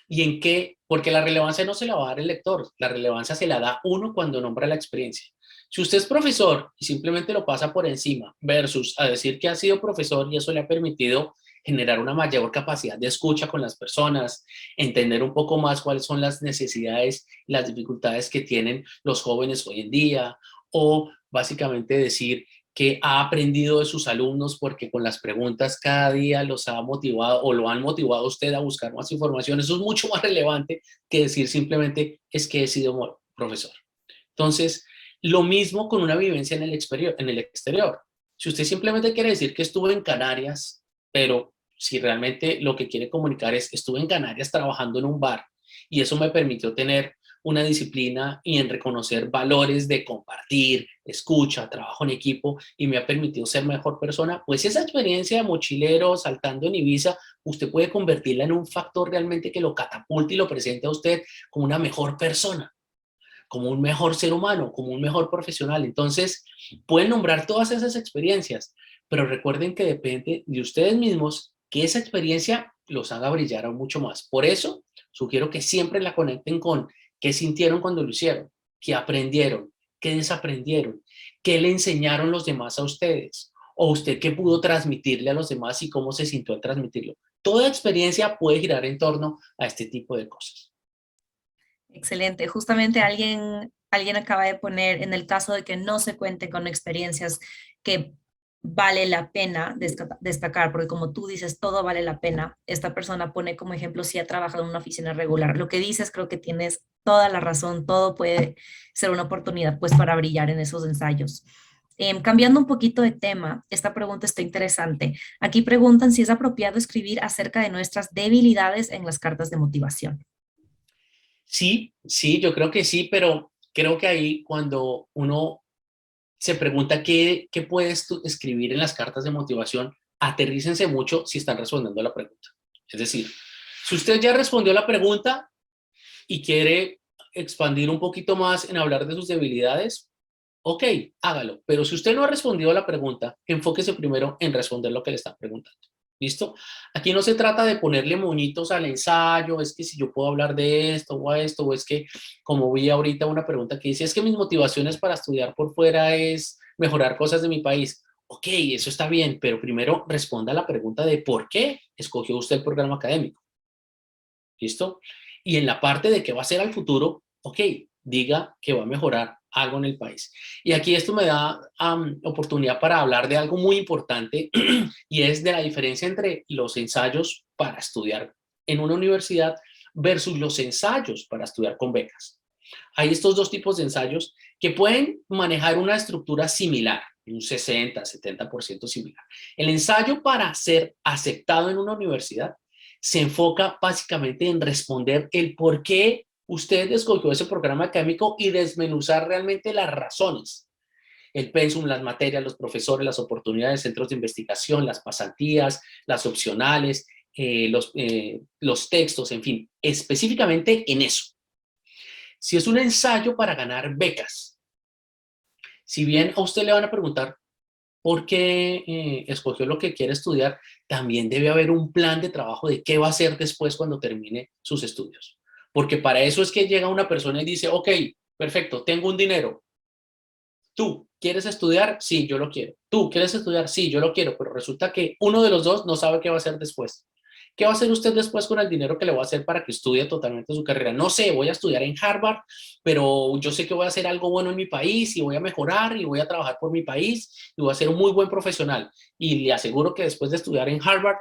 ¿Y en qué? Porque la relevancia no se la va a dar el lector, la relevancia se la da uno cuando nombra la experiencia. Si usted es profesor y simplemente lo pasa por encima versus a decir que ha sido profesor y eso le ha permitido generar una mayor capacidad de escucha con las personas, entender un poco más cuáles son las necesidades, las dificultades que tienen los jóvenes hoy en día, o básicamente decir que ha aprendido de sus alumnos porque con las preguntas cada día los ha motivado o lo han motivado a usted a buscar más información. Eso es mucho más relevante que decir simplemente es que he sido profesor. Entonces, lo mismo con una vivencia en el exterior. Si usted simplemente quiere decir que estuvo en Canarias, pero si realmente lo que quiere comunicar es que estuve en Canarias trabajando en un bar y eso me permitió tener una disciplina y en reconocer valores de compartir, escucha, trabajo en equipo y me ha permitido ser mejor persona, pues esa experiencia de mochilero saltando en Ibiza, usted puede convertirla en un factor realmente que lo catapulte y lo presente a usted como una mejor persona, como un mejor ser humano, como un mejor profesional. Entonces, pueden nombrar todas esas experiencias, pero recuerden que depende de ustedes mismos que esa experiencia los haga brillar aún mucho más. Por eso, sugiero que siempre la conecten con qué sintieron cuando lo hicieron, qué aprendieron, qué desaprendieron, qué le enseñaron los demás a ustedes, o usted qué pudo transmitirle a los demás y cómo se sintió al transmitirlo. Toda experiencia puede girar en torno a este tipo de cosas. Excelente. Justamente alguien acaba de poner en el caso de que no se cuente con experiencias que vale la pena destacar, porque como tú dices, todo vale la pena. Esta persona pone como ejemplo si ha trabajado en una oficina regular. Lo que dices, creo que tienes toda la razón. Todo puede ser una oportunidad pues para brillar en esos ensayos. Cambiando un poquito de tema, esta pregunta está interesante. Aquí preguntan si es apropiado escribir acerca de nuestras debilidades en las cartas de motivación. Sí, sí, yo creo que sí, pero creo que ahí cuando uno se pregunta qué puedes tú escribir en las cartas de motivación, aterrícense mucho si están respondiendo a la pregunta. Es decir, si usted ya respondió a la pregunta y quiere expandir un poquito más en hablar de sus debilidades, ok, hágalo. Pero si usted no ha respondido a la pregunta, enfóquese primero en responder lo que le están preguntando. ¿Listo? Aquí no se trata de ponerle moñitos al ensayo, es que si yo puedo hablar de esto, o es que, como vi ahorita una pregunta que dice, es que mis motivaciones para estudiar por fuera es mejorar cosas de mi país. Ok, eso está bien, pero primero responda a la pregunta de por qué escogió usted el programa académico. ¿Listo? Y en la parte de qué va a ser al futuro, ok, diga que va a mejorar algo en el país. Y aquí esto me da oportunidad para hablar de algo muy importante y es de la diferencia entre los ensayos para estudiar en una universidad versus los ensayos para estudiar con becas. Hay estos dos tipos de ensayos que pueden manejar una estructura similar, un 60-70% similar. El ensayo para ser aceptado en una universidad se enfoca básicamente en responder el por qué usted escogió ese programa académico y desmenuzar realmente las razones. El pensum, las materias, los profesores, las oportunidades, centros de investigación, las pasantías, las opcionales, los textos, en fin, específicamente en eso. Si es un ensayo para ganar becas, si bien a usted le van a preguntar por qué escogió lo que quiere estudiar, también debe haber un plan de trabajo de qué va a hacer después cuando termine sus estudios. Porque para eso es que llega una persona y dice, ok, perfecto, tengo un dinero. ¿Tú quieres estudiar? Sí, yo lo quiero. ¿Tú quieres estudiar? Sí, yo lo quiero. Pero resulta que uno de los dos no sabe qué va a hacer después. ¿Qué va a hacer usted después con el dinero que le va a hacer para que estudie totalmente su carrera? No sé, voy a estudiar en Harvard, pero yo sé que voy a hacer algo bueno en mi país y voy a mejorar y voy a trabajar por mi país y voy a ser un muy buen profesional. Y le aseguro que después de estudiar en Harvard,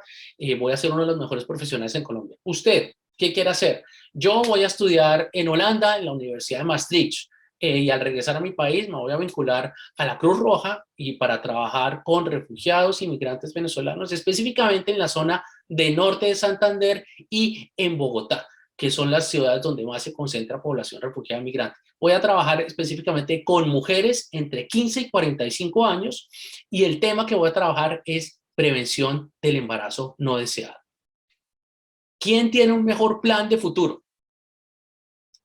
voy a ser uno de los mejores profesionales en Colombia. ¿Usted qué quiere hacer? Yo voy a estudiar en Holanda, en la Universidad de Maastricht. y al regresar a mi país me voy a vincular a la Cruz Roja y para trabajar con refugiados, inmigrantes venezolanos, específicamente en la zona de norte de Santander y en Bogotá, que son las ciudades donde más se concentra población refugiada migrante. Voy a trabajar específicamente con mujeres entre 15 y 45 años y el tema que voy a trabajar es prevención del embarazo no deseado. ¿Quién tiene un mejor plan de futuro?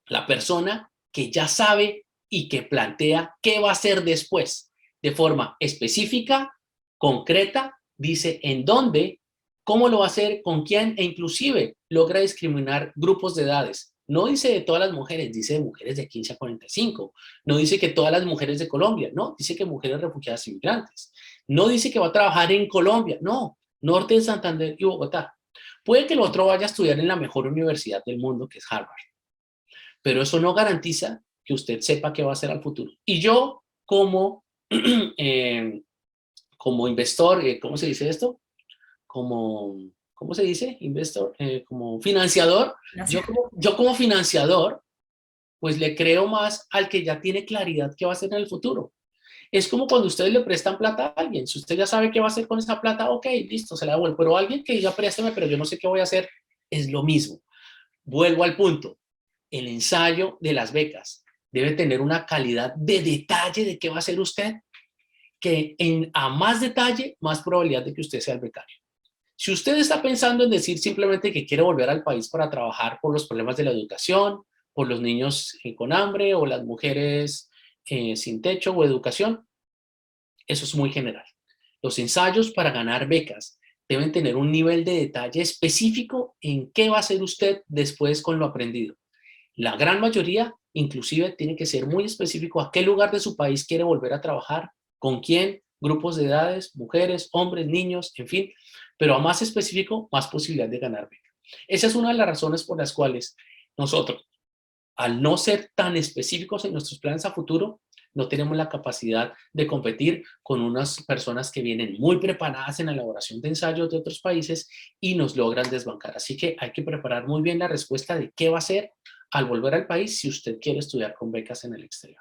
La persona que ya sabe y que plantea qué va a hacer después, de forma específica, concreta, dice en dónde, cómo lo va a hacer, con quién e inclusive logra discriminar grupos de edades. No dice de todas las mujeres, dice de mujeres de 15 a 45. No dice que todas las mujeres de Colombia, no, dice que mujeres refugiadas inmigrantes. No dice que va a trabajar en Colombia, no, norte de Santander y Bogotá. Puede que el otro vaya a estudiar en la mejor universidad del mundo, que es Harvard, pero eso no garantiza que usted sepa qué va a hacer al futuro. Y yo, como, como investor, ¿cómo se dice esto? ¿Cómo se dice? Investor, como financiador. Gracias. Yo como financiador, pues le creo más al que ya tiene claridad qué va a hacer en el futuro. Es como cuando ustedes le prestan plata a alguien. Si usted ya sabe qué va a hacer con esa plata, ok, listo, se la devuelvo. Pero alguien que ya préstame, pero yo no sé qué voy a hacer, es lo mismo. Vuelvo al punto. El ensayo de las becas debe tener una calidad de detalle de qué va a hacer usted, que a más detalle, más probabilidad de que usted sea el becario. Si usted está pensando en decir simplemente que quiere volver al país para trabajar por los problemas de la educación, por los niños con hambre o las mujeres sin techo o educación, eso es muy general. Los ensayos para ganar becas deben tener un nivel de detalle específico en qué va a hacer usted después con lo aprendido. La gran mayoría, inclusive, tiene que ser muy específico a qué lugar de su país quiere volver a trabajar, con quién, grupos de edades, mujeres, hombres, niños, en fin, pero a más específico, más posibilidad de ganar beca. Esa es una de las razones por las cuales nosotros, al no ser tan específicos en nuestros planes a futuro, no tenemos la capacidad de competir con unas personas que vienen muy preparadas en la elaboración de ensayos de otros países y nos logran desbancar. Así que hay que preparar muy bien la respuesta de qué va a hacer al volver al país si usted quiere estudiar con becas en el exterior.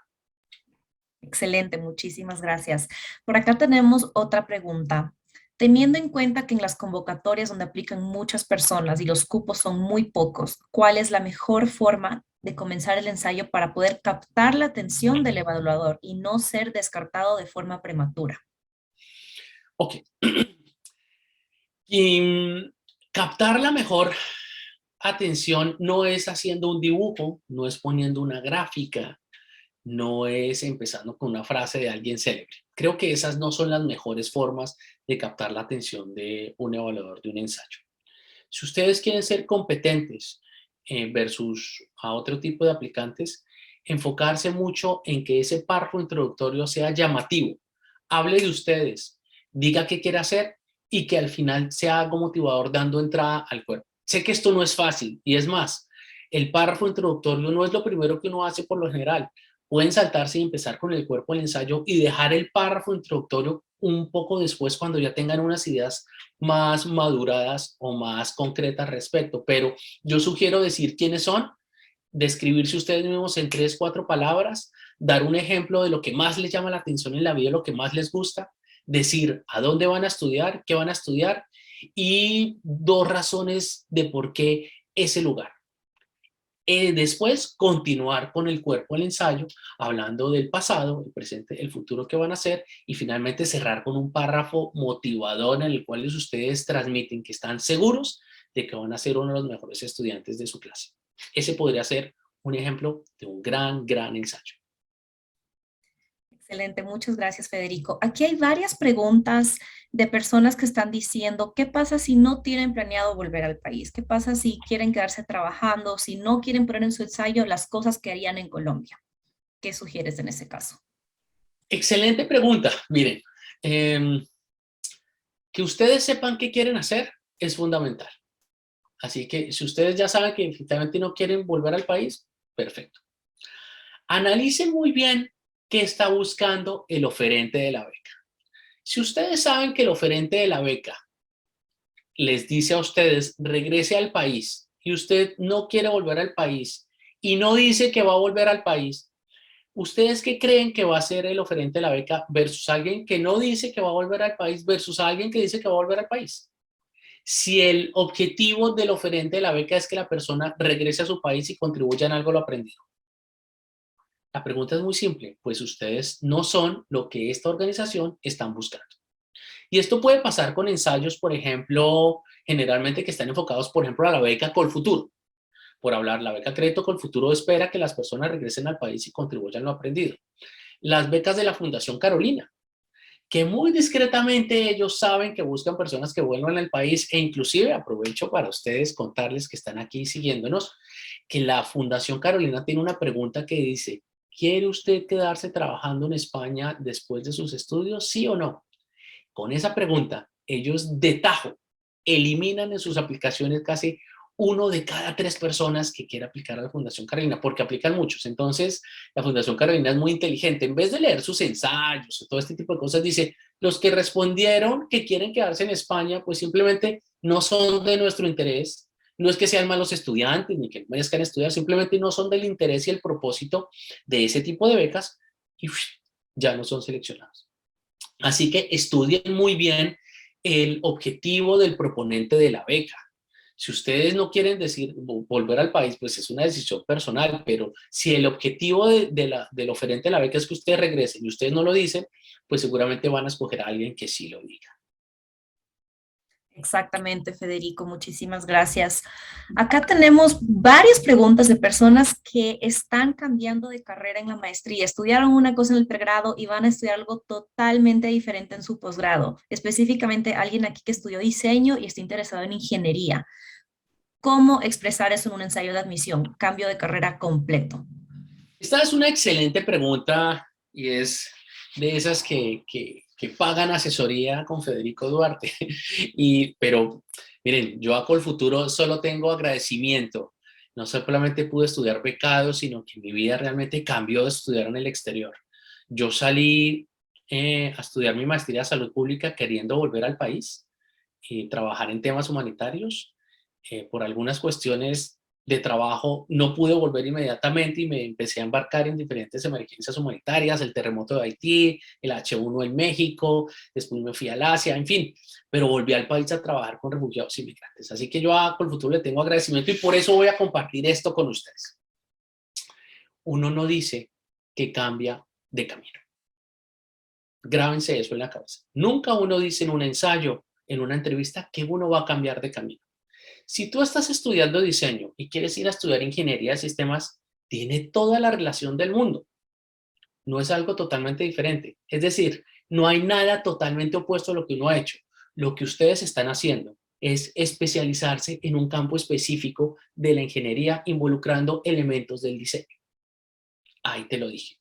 Excelente, muchísimas gracias. Por acá tenemos otra pregunta. Teniendo en cuenta que en las convocatorias donde aplican muchas personas y los cupos son muy pocos, ¿cuál es la mejor forma de comenzar el ensayo para poder captar la atención del evaluador y no ser descartado de forma prematura? Ok. Y captar la mejor atención no es haciendo un dibujo, no es poniendo una gráfica, no es empezando con una frase de alguien célebre. Creo que esas no son las mejores formas de captar la atención de un evaluador de un ensayo. Si ustedes quieren ser competentes versus a otro tipo de aplicantes, enfocarse mucho en que ese párrafo introductorio sea llamativo, hable de ustedes, diga qué quiere hacer y que al final sea algo motivador dando entrada al cuerpo. Sé que esto no es fácil y es más, el párrafo introductorio no es lo primero que uno hace por lo general. Pueden saltarse y empezar con el cuerpo del ensayo y dejar el párrafo introductorio un poco después cuando ya tengan unas ideas más maduradas o más concretas respecto. Pero yo sugiero decir quiénes son, describirse ustedes mismos en 3, 4 palabras, dar un ejemplo de lo que más les llama la atención en la vida, lo que más les gusta, decir a dónde van a estudiar, qué van a estudiar y 2 razones de por qué ese lugar. Después continuar con el cuerpo del ensayo, hablando del pasado, el presente, el futuro que van a hacer y finalmente cerrar con un párrafo motivador en el cual ustedes transmiten que están seguros de que van a ser uno de los mejores estudiantes de su clase. Ese podría ser un ejemplo de un gran ensayo. Excelente, muchas gracias, Federico. Aquí hay varias preguntas de personas que están diciendo, ¿qué pasa si no tienen planeado volver al país? ¿Qué pasa si quieren quedarse trabajando, si no quieren poner en su ensayo las cosas que harían en Colombia? ¿Qué sugieres en ese caso? Excelente pregunta. Miren, que ustedes sepan qué quieren hacer es fundamental. Así que si ustedes ya saben que efectivamente no quieren volver al país, perfecto. Analicen muy bien qué está buscando el oferente de la beca. Si ustedes saben que el oferente de la beca les dice a ustedes, regrese al país, y usted no quiere volver al país, y no dice que va a volver al país, ¿Ustedes qué creen que va a ser el oferente de la beca versus alguien que no dice que va a volver al país versus alguien que dice que va a volver al país? Si el objetivo del oferente de la beca es que la persona regrese a su país y contribuya en algo lo aprendido. La pregunta es muy simple, pues ustedes no son lo que esta organización están buscando. Y esto puede pasar con ensayos, por ejemplo, generalmente que están enfocados, por ejemplo, a la beca Colfuturo. Por hablar, la beca Crédito Colfuturo espera que las personas regresen al país y contribuyan lo aprendido. Las becas de la Fundación Carolina, que muy discretamente ellos saben que buscan personas que vuelvan al país, e inclusive aprovecho para ustedes contarles que están aquí siguiéndonos, que la Fundación Carolina tiene una pregunta que dice, ¿quiere usted quedarse trabajando en España después de sus estudios, sí o no? Con esa pregunta, ellos de tajo eliminan en sus aplicaciones casi 1 de cada 3 personas que quiere aplicar a la Fundación Carolina, porque aplican muchos. Entonces, la Fundación Carolina es muy inteligente. En vez de leer sus ensayos y todo este tipo de cosas, dice, los que respondieron que quieren quedarse en España, pues simplemente no son de nuestro interés. No es que sean malos estudiantes, ni que no merezcan estudiar, simplemente no son del interés y el propósito de ese tipo de becas y ya no son seleccionados. Así que estudien muy bien el objetivo del proponente de la beca. Si ustedes no quieren decir volver al país, pues es una decisión personal, pero si el objetivo del oferente de la beca es que ustedes regresen y ustedes no lo dicen, pues seguramente van a escoger a alguien que sí lo diga. Exactamente, Federico, muchísimas gracias. Acá tenemos varias preguntas de personas que están cambiando de carrera en la maestría. Estudiaron una cosa en el pregrado y van a estudiar algo totalmente diferente en su posgrado. Específicamente alguien aquí que estudió diseño y está interesado en ingeniería. ¿Cómo expresar eso en un ensayo de admisión? Cambio de carrera completo. Esta es una excelente pregunta y es de esas que pagan asesoría con Federico Duarte. Pero miren, yo a Colfuturo solo tengo agradecimiento. No solamente pude estudiar becado, sino que mi vida realmente cambió de estudiar en el exterior. Yo salí a estudiar mi maestría de salud pública queriendo volver al país y trabajar en temas humanitarios. Por algunas cuestiones de trabajo no pude volver inmediatamente y me empecé a embarcar en diferentes emergencias humanitarias, el terremoto de Haití, el H1 en México, después me fui al Asia, en fin, pero volví al país a trabajar con refugiados y migrantes. Así que yo a Colfuturo le tengo agradecimiento y por eso voy a compartir esto con ustedes. Uno no dice que cambia de camino. Grábense eso en la cabeza. Nunca uno dice en un ensayo, en una entrevista, que uno va a cambiar de camino. Si tú estás estudiando diseño y quieres ir a estudiar ingeniería de sistemas, tiene toda la relación del mundo. No es algo totalmente diferente. Es decir, no hay nada totalmente opuesto a lo que uno ha hecho. Lo que ustedes están haciendo es especializarse en un campo específico de la ingeniería involucrando elementos del diseño. Ahí te lo dije.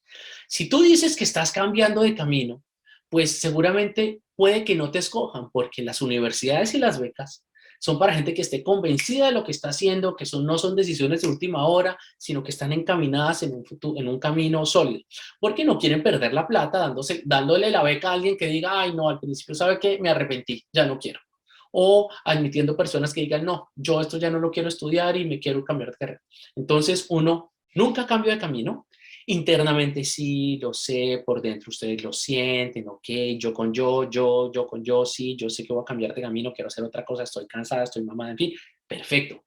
Si tú dices que estás cambiando de camino, pues seguramente puede que no te escojan porque las universidades y las becas son para gente que esté convencida de lo que está haciendo, que no son decisiones de última hora, sino que están encaminadas en un futuro, en un camino sólido. Porque no quieren perder la plata dándole la beca a alguien que diga, ay, no, al principio, ¿sabe qué? Me arrepentí, ya no quiero. O admitiendo personas que digan, no, yo esto ya no lo quiero estudiar y me quiero cambiar de carrera. Entonces, uno nunca cambia de camino. Internamente sí, lo sé, por dentro ustedes lo sienten, ok, yo con yo, sí, yo sé que voy a cambiar de camino, quiero hacer otra cosa, estoy cansada, estoy mamada, en fin, perfecto,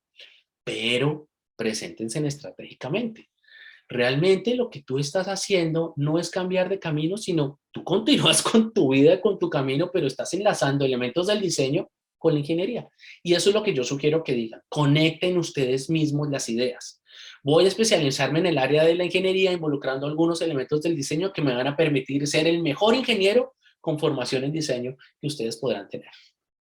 pero preséntense estratégicamente. Realmente lo que tú estás haciendo no es cambiar de camino, sino tú continúas con tu vida, con tu camino, pero estás enlazando elementos del diseño con la ingeniería. Y eso es lo que yo sugiero que digan. Conecten ustedes mismos las ideas. Voy a especializarme en el área de la ingeniería, involucrando algunos elementos del diseño que me van a permitir ser el mejor ingeniero con formación en diseño que ustedes podrán tener.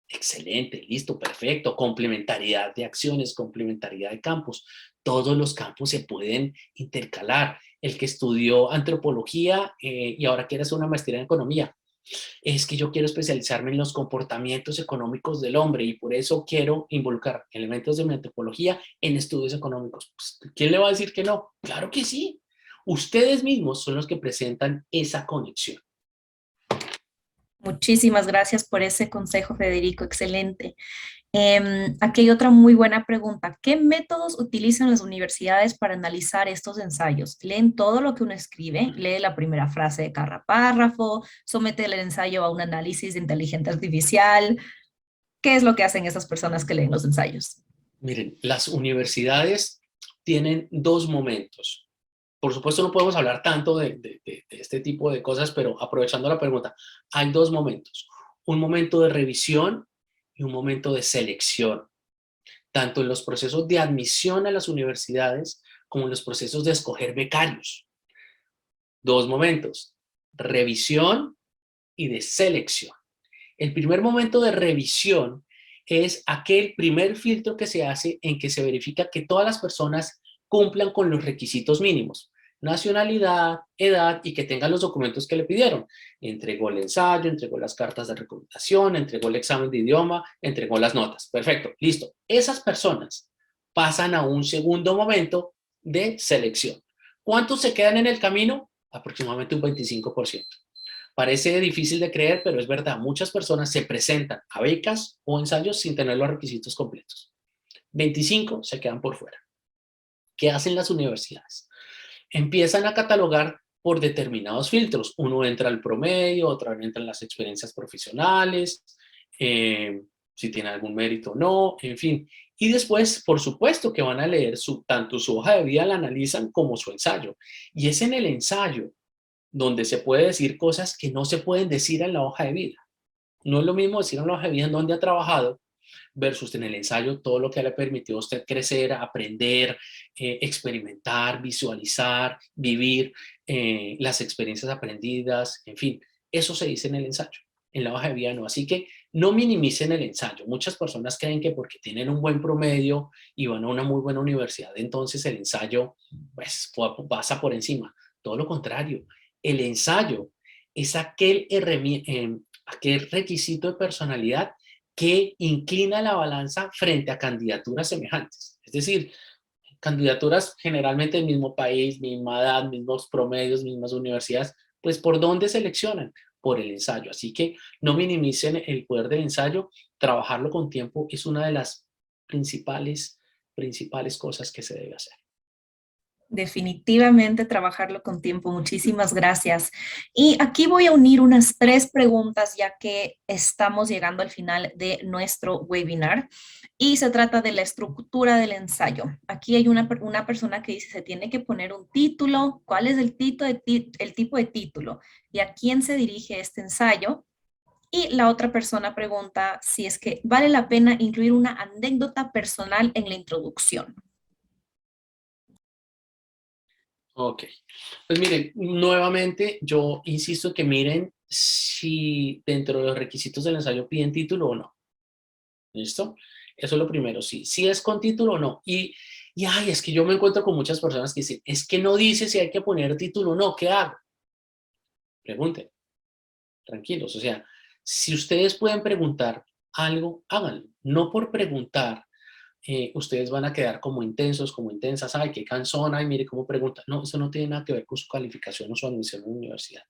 Excelente, listo, perfecto. Complementariedad de acciones, complementariedad de campos. Todos los campos se pueden intercalar. El que estudió antropología y ahora quiere hacer una maestría en economía. Es que yo quiero especializarme en los comportamientos económicos del hombre y por eso quiero involucrar elementos de mi antropología en estudios económicos. Pues, ¿quién le va a decir que no? Claro que sí. Ustedes mismos son los que presentan esa conexión. Muchísimas gracias por ese consejo, Federico, excelente. Aquí hay otra muy buena pregunta. ¿Qué métodos utilizan las universidades para analizar estos ensayos? ¿Leen todo lo que uno escribe? ¿Lee la primera frase de cada párrafo? ¿Somete el ensayo a un análisis de inteligencia artificial? ¿Qué es lo que hacen esas personas que leen los ensayos? Miren, las universidades tienen dos momentos. Por supuesto, no podemos hablar tanto de este tipo de cosas, pero aprovechando la pregunta, hay dos momentos. Un momento de revisión y un momento de selección, tanto en los procesos de admisión a las universidades como en los procesos de escoger becarios. Dos momentos, revisión y de selección. El primer momento de revisión es aquel primer filtro que se hace en que se verifica que todas las personas cumplan con los requisitos mínimos: nacionalidad, edad y que tengan los documentos que le pidieron. Entregó el ensayo, entregó las cartas de recomendación, entregó el examen de idioma, entregó las notas. Perfecto, listo. Esas personas pasan a un segundo momento de selección. ¿Cuántos se quedan en el camino? Aproximadamente un 25%. Parece difícil de creer, pero es verdad. Muchas personas se presentan a becas o ensayos sin tener los requisitos completos. 25 se quedan por fuera. ¿Qué hacen las universidades? Empiezan a catalogar por determinados filtros. Uno entra al promedio, otro entra en las experiencias profesionales, si tiene algún mérito o no, en fin. Y después, por supuesto, que van a leer tanto su hoja de vida, la analizan, como su ensayo. Y es en el ensayo donde se puede decir cosas que no se pueden decir en la hoja de vida. No es lo mismo decir en la hoja de vida en donde ha trabajado versus en el ensayo todo lo que le permitió a usted crecer, aprender, experimentar, visualizar, vivir las experiencias aprendidas, en fin. Eso se dice en el ensayo, en la hoja de vida no. Así que no minimicen el ensayo. Muchas personas creen que porque tienen un buen promedio y van a una muy buena universidad, entonces el ensayo pues pasa por encima. Todo lo contrario. El ensayo es aquel requisito de personalidad que inclina la balanza frente a candidaturas semejantes. Es decir, candidaturas generalmente del mismo país, misma edad, mismos promedios, mismas universidades, pues ¿por dónde seleccionan? Por el ensayo. Así que no minimicen el poder del ensayo. Trabajarlo con tiempo es una de las principales cosas que se debe hacer. Definitivamente trabajarlo con tiempo. Muchísimas gracias. Y aquí voy a unir unas tres preguntas ya que estamos llegando al final de nuestro webinar y se trata de la estructura del ensayo. Aquí hay una persona que dice se tiene que poner un título. ¿Cuál es el tipo de título? ¿Y a quién se dirige este ensayo? Y la otra persona pregunta si es que vale la pena incluir una anécdota personal en la introducción. Ok, pues miren, nuevamente yo insisto que miren si dentro de los requisitos del ensayo piden título o no. ¿Listo? Eso es lo primero, sí. Si es con título o no. Y ay, es que yo me encuentro con muchas personas que dicen, es que no dice si hay que poner título o no, ¿qué hago? Pregunten, tranquilos. O sea, si ustedes pueden preguntar algo, háganlo. No por preguntar, ustedes van a quedar como intensos, como intensas. Ay, qué cansón, ay, mire cómo pregunta. No, eso no tiene nada que ver con su calificación o su admisión a la universidad.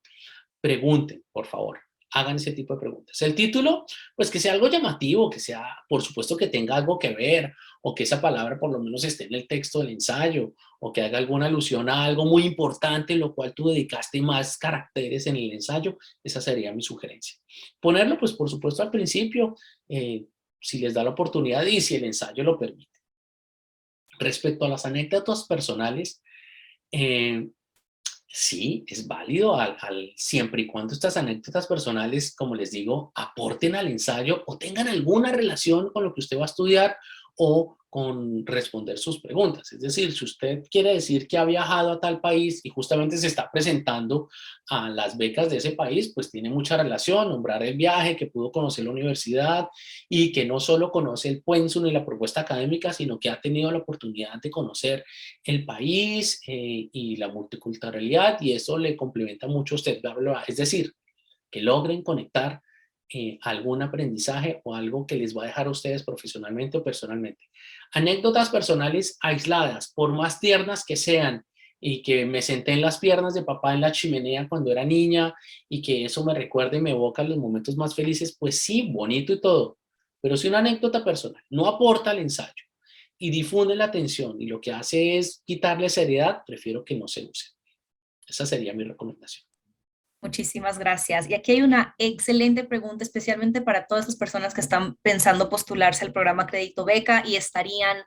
Pregunten, por favor. Hagan ese tipo de preguntas. El título, pues que sea algo llamativo, que sea, por supuesto, que tenga algo que ver, o que esa palabra por lo menos esté en el texto del ensayo, o que haga alguna alusión a algo muy importante en lo cual tú dedicaste más caracteres en el ensayo. Esa sería mi sugerencia. Ponerlo, pues, por supuesto, al principio, si les da la oportunidad y si el ensayo lo permite. Respecto a las anécdotas personales, eh, sí, es válido siempre y cuando estas anécdotas personales, como les digo, aporten al ensayo o tengan alguna relación con lo que usted va a estudiar o con responder sus preguntas. Es decir, si usted quiere decir que ha viajado a tal país y justamente se está presentando a las becas de ese país, pues tiene mucha relación, nombrar el viaje, que pudo conocer la universidad y que no solo conoce el pensum y la propuesta académica, sino que ha tenido la oportunidad de conocer el país y la multiculturalidad, y eso le complementa mucho a usted. Es decir, que logren conectar algún aprendizaje o algo que les va a dejar a ustedes profesionalmente o personalmente. Anécdotas personales aisladas, por más tiernas que sean, y que me senté en las piernas de papá en la chimenea cuando era niña y que eso me recuerda y me evoca los momentos más felices, pues sí, bonito y todo, Pero si una anécdota personal no aporta al ensayo y difunde la atención y lo que hace es quitarle seriedad, prefiero que no se use. Esa sería mi recomendación. Muchísimas gracias. Y aquí hay una excelente pregunta, especialmente para todas las personas que están pensando postularse al programa Crédito Beca y estarían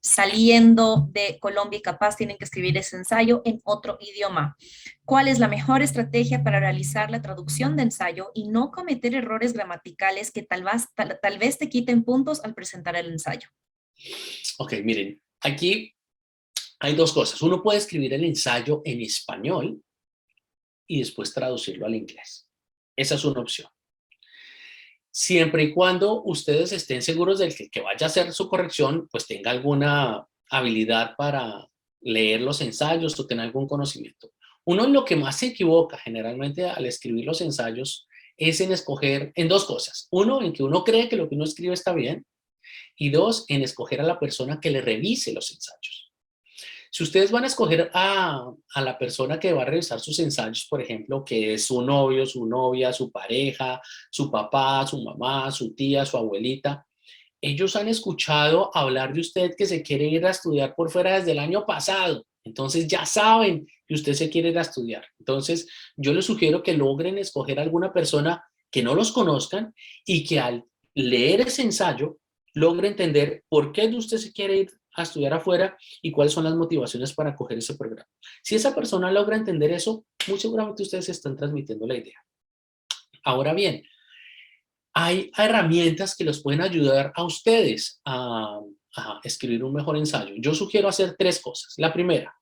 saliendo de Colombia y capaz tienen que escribir ese ensayo en otro idioma. ¿Cuál es la mejor estrategia para realizar la traducción de ensayo y no cometer errores gramaticales que tal vez te quiten puntos al presentar el ensayo? Ok, miren, aquí hay dos cosas. Uno puede escribir el ensayo en español y después traducirlo al inglés. Esa es una opción. Siempre y cuando ustedes estén seguros de que vaya a hacer su corrección, pues tenga alguna habilidad para leer los ensayos o tener algún conocimiento. Uno en lo que más se equivoca generalmente al escribir los ensayos es en escoger en dos cosas. Uno, en que uno cree que lo que uno escribe está bien, y dos, en escoger a la persona que le revise los ensayos. Si ustedes van a escoger a la persona que va a revisar sus ensayos, por ejemplo, que es su novio, su novia, su pareja, su papá, su mamá, su tía, su abuelita, ellos han escuchado hablar de usted que se quiere ir a estudiar por fuera desde el año pasado. Entonces ya saben que usted se quiere ir a estudiar. Entonces yo les sugiero que logren escoger a alguna persona que no los conozcan y que al leer ese ensayo logre entender por qué usted se quiere ir a estudiar afuera y cuáles son las motivaciones para coger ese programa. Si esa persona logra entender eso, muy seguramente ustedes están transmitiendo la idea. Ahora bien, hay herramientas que los pueden ayudar a ustedes a escribir un mejor ensayo. Yo sugiero hacer tres cosas. La primera,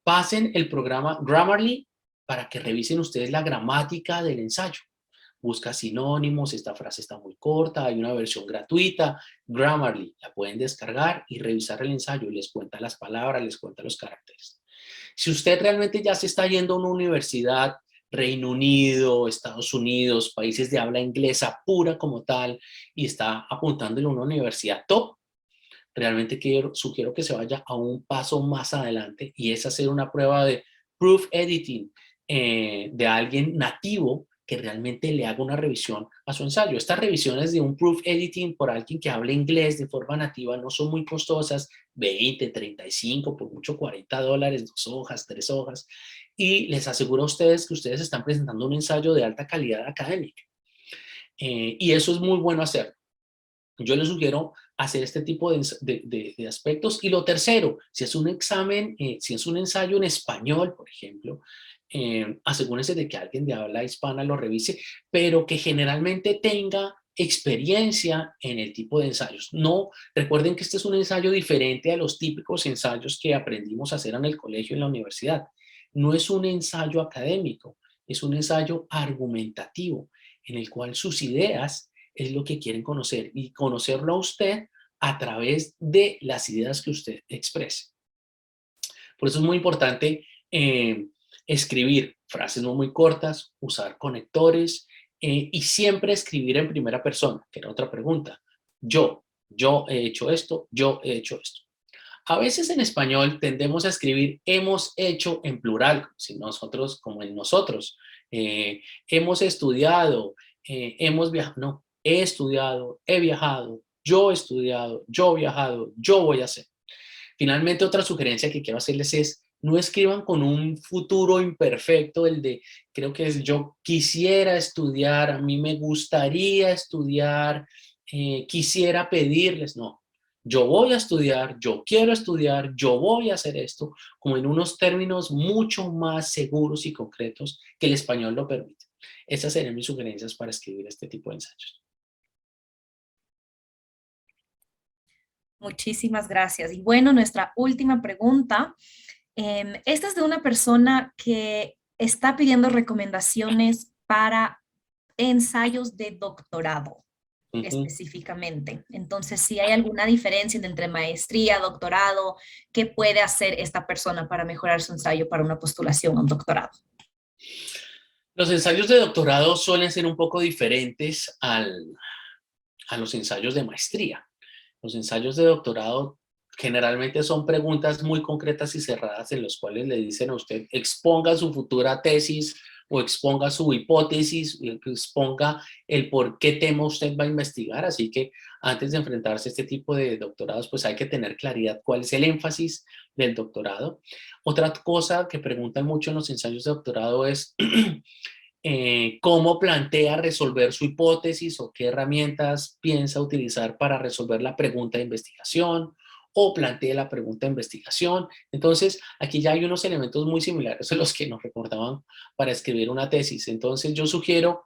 pasen el programa Grammarly para que revisen ustedes la gramática del ensayo. Busca sinónimos, esta frase está muy corta, hay una versión gratuita, Grammarly, la pueden descargar y revisar el ensayo, les cuenta las palabras, les cuenta los caracteres. Si usted realmente ya se está yendo a una universidad, Reino Unido, Estados Unidos, países de habla inglesa pura como tal, y está apuntándole a una universidad top, realmente sugiero que se vaya a un paso más adelante y es hacer una prueba de proof editing de alguien nativo que realmente le haga una revisión a su ensayo. Estas revisiones de un proof editing por alguien que hable inglés de forma nativa no son muy costosas, 20, 35, por mucho $40, 2 hojas, 3 hojas, y les aseguro a ustedes que ustedes están presentando un ensayo de alta calidad académica. Y eso es muy bueno hacer. Yo les sugiero hacer este tipo de aspectos. Y lo tercero, si es un examen, si es un ensayo en español, por ejemplo, asegúrense de que alguien de habla hispana lo revise, pero que generalmente tenga experiencia en el tipo de ensayos. No, recuerden que este es un ensayo diferente a los típicos ensayos que aprendimos a hacer en el colegio y en la universidad. No es un ensayo académico, es un ensayo argumentativo en el cual sus ideas es lo que quieren conocer y conocerlo a usted a través de las ideas que usted exprese. Por eso es muy importante escribir frases no muy cortas, usar conectores y siempre escribir en primera persona, que era otra pregunta. Yo he hecho esto, yo he hecho esto. A veces en español tendemos a escribir hemos hecho en plural, si nosotros, como en nosotros. Hemos estudiado, hemos viajado. No, he estudiado, he viajado, yo he estudiado, yo he viajado, yo voy a hacer. Finalmente, otra sugerencia que quiero hacerles es no escriban con un futuro imperfecto, el de, creo que es yo quisiera estudiar, a mí me gustaría estudiar, quisiera pedirles, no. Yo voy a estudiar, yo quiero estudiar, yo voy a hacer esto, como en unos términos mucho más seguros y concretos que el español lo permite. Esas serían mis sugerencias para escribir este tipo de ensayos. Muchísimas gracias. Y bueno, nuestra última pregunta. Esta es de una persona que está pidiendo recomendaciones para ensayos de doctorado específicamente. Entonces, si hay alguna diferencia entre maestría, doctorado, ¿qué puede hacer esta persona para mejorar su ensayo para una postulación a un doctorado? Los ensayos de doctorado suelen ser un poco diferentes a los ensayos de maestría. Los ensayos de doctorado generalmente son preguntas muy concretas y cerradas en las cuales le dicen a usted exponga su futura tesis o exponga su hipótesis, exponga el por qué tema usted va a investigar. Así que antes de enfrentarse a este tipo de doctorados, pues hay que tener claridad cuál es el énfasis del doctorado. Otra cosa que preguntan mucho en los ensayos de doctorado es cómo plantea resolver su hipótesis o qué herramientas piensa utilizar para resolver la pregunta de investigación o plantea la pregunta de investigación. Entonces, aquí ya hay unos elementos muy similares a los que nos recordaban para escribir una tesis. Entonces, yo sugiero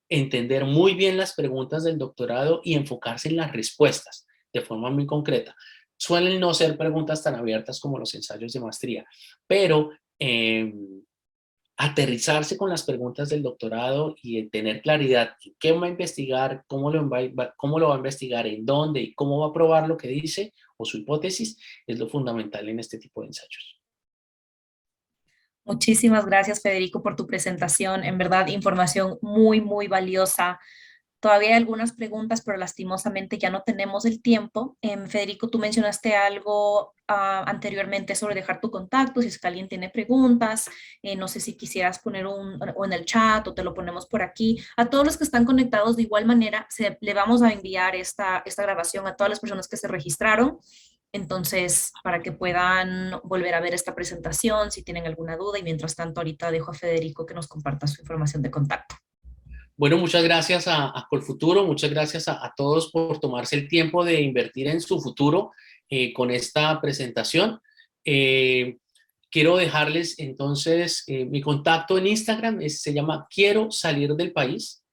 entender muy bien las preguntas del doctorado y enfocarse en las respuestas de forma muy concreta. Suelen no ser preguntas tan abiertas como los ensayos de maestría, pero aterrizarse con las preguntas del doctorado y tener claridad en qué va a investigar, cómo lo va a investigar, en dónde y cómo va a probar lo que dice o su hipótesis, es lo fundamental en este tipo de ensayos. Muchísimas gracias, Federico, por tu presentación. En verdad, información muy, muy valiosa. Todavía hay algunas preguntas, pero lastimosamente ya no tenemos el tiempo. Federico, tú mencionaste algo anteriormente sobre dejar tu contacto, si es que alguien tiene preguntas. No sé si quisieras poner o en el chat o te lo ponemos por aquí. A todos los que están conectados, de igual manera, le vamos a enviar esta grabación a todas las personas que se registraron. Entonces, para que puedan volver a ver esta presentación, si tienen alguna duda. Y mientras tanto, ahorita dejo a Federico que nos comparta su información de contacto. Bueno, muchas gracias a Colfuturo, muchas gracias a todos por tomarse el tiempo de invertir en su futuro con esta presentación. Quiero dejarles entonces mi contacto en Instagram, se llama Quiero Salir del País.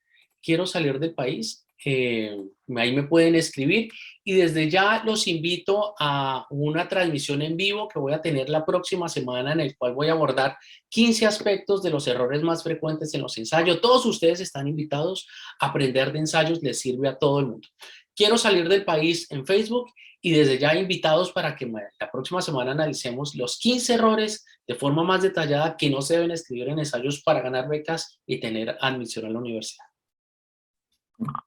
Quiero Salir del País. Ahí me pueden escribir y desde ya los invito a una transmisión en vivo que voy a tener la próxima semana en el cual voy a abordar 15 aspectos de los errores más frecuentes en los ensayos. Todos ustedes están invitados a aprender de ensayos, les sirve a todo el mundo. Quiero Salir del País en Facebook y desde ya invitados para que la próxima semana analicemos los 15 errores de forma más detallada que no se deben escribir en ensayos para ganar becas y tener admisión a la universidad.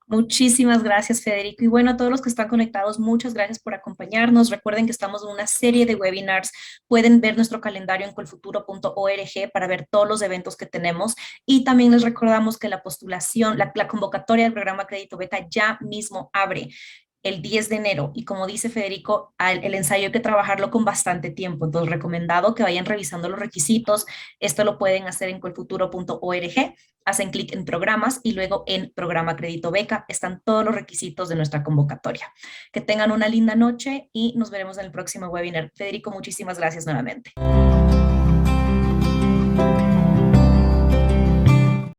Muchísimas gracias, Federico. Y bueno, a todos los que están conectados, muchas gracias por acompañarnos. Recuerden que estamos en una serie de webinars. Pueden ver nuestro calendario en colfuturo.org para ver todos los eventos que tenemos. Y también les recordamos que la postulación, la convocatoria del programa Crédito Beca ya mismo abre el 10 de enero. Y como dice Federico, el ensayo hay que trabajarlo con bastante tiempo. Entonces, recomendado que vayan revisando los requisitos. Esto lo pueden hacer en colfuturo.org. Hacen clic en programas y luego en programa Crédito Beca están todos los requisitos de nuestra convocatoria. Que tengan una linda noche y nos veremos en el próximo webinar. Federico, muchísimas gracias nuevamente.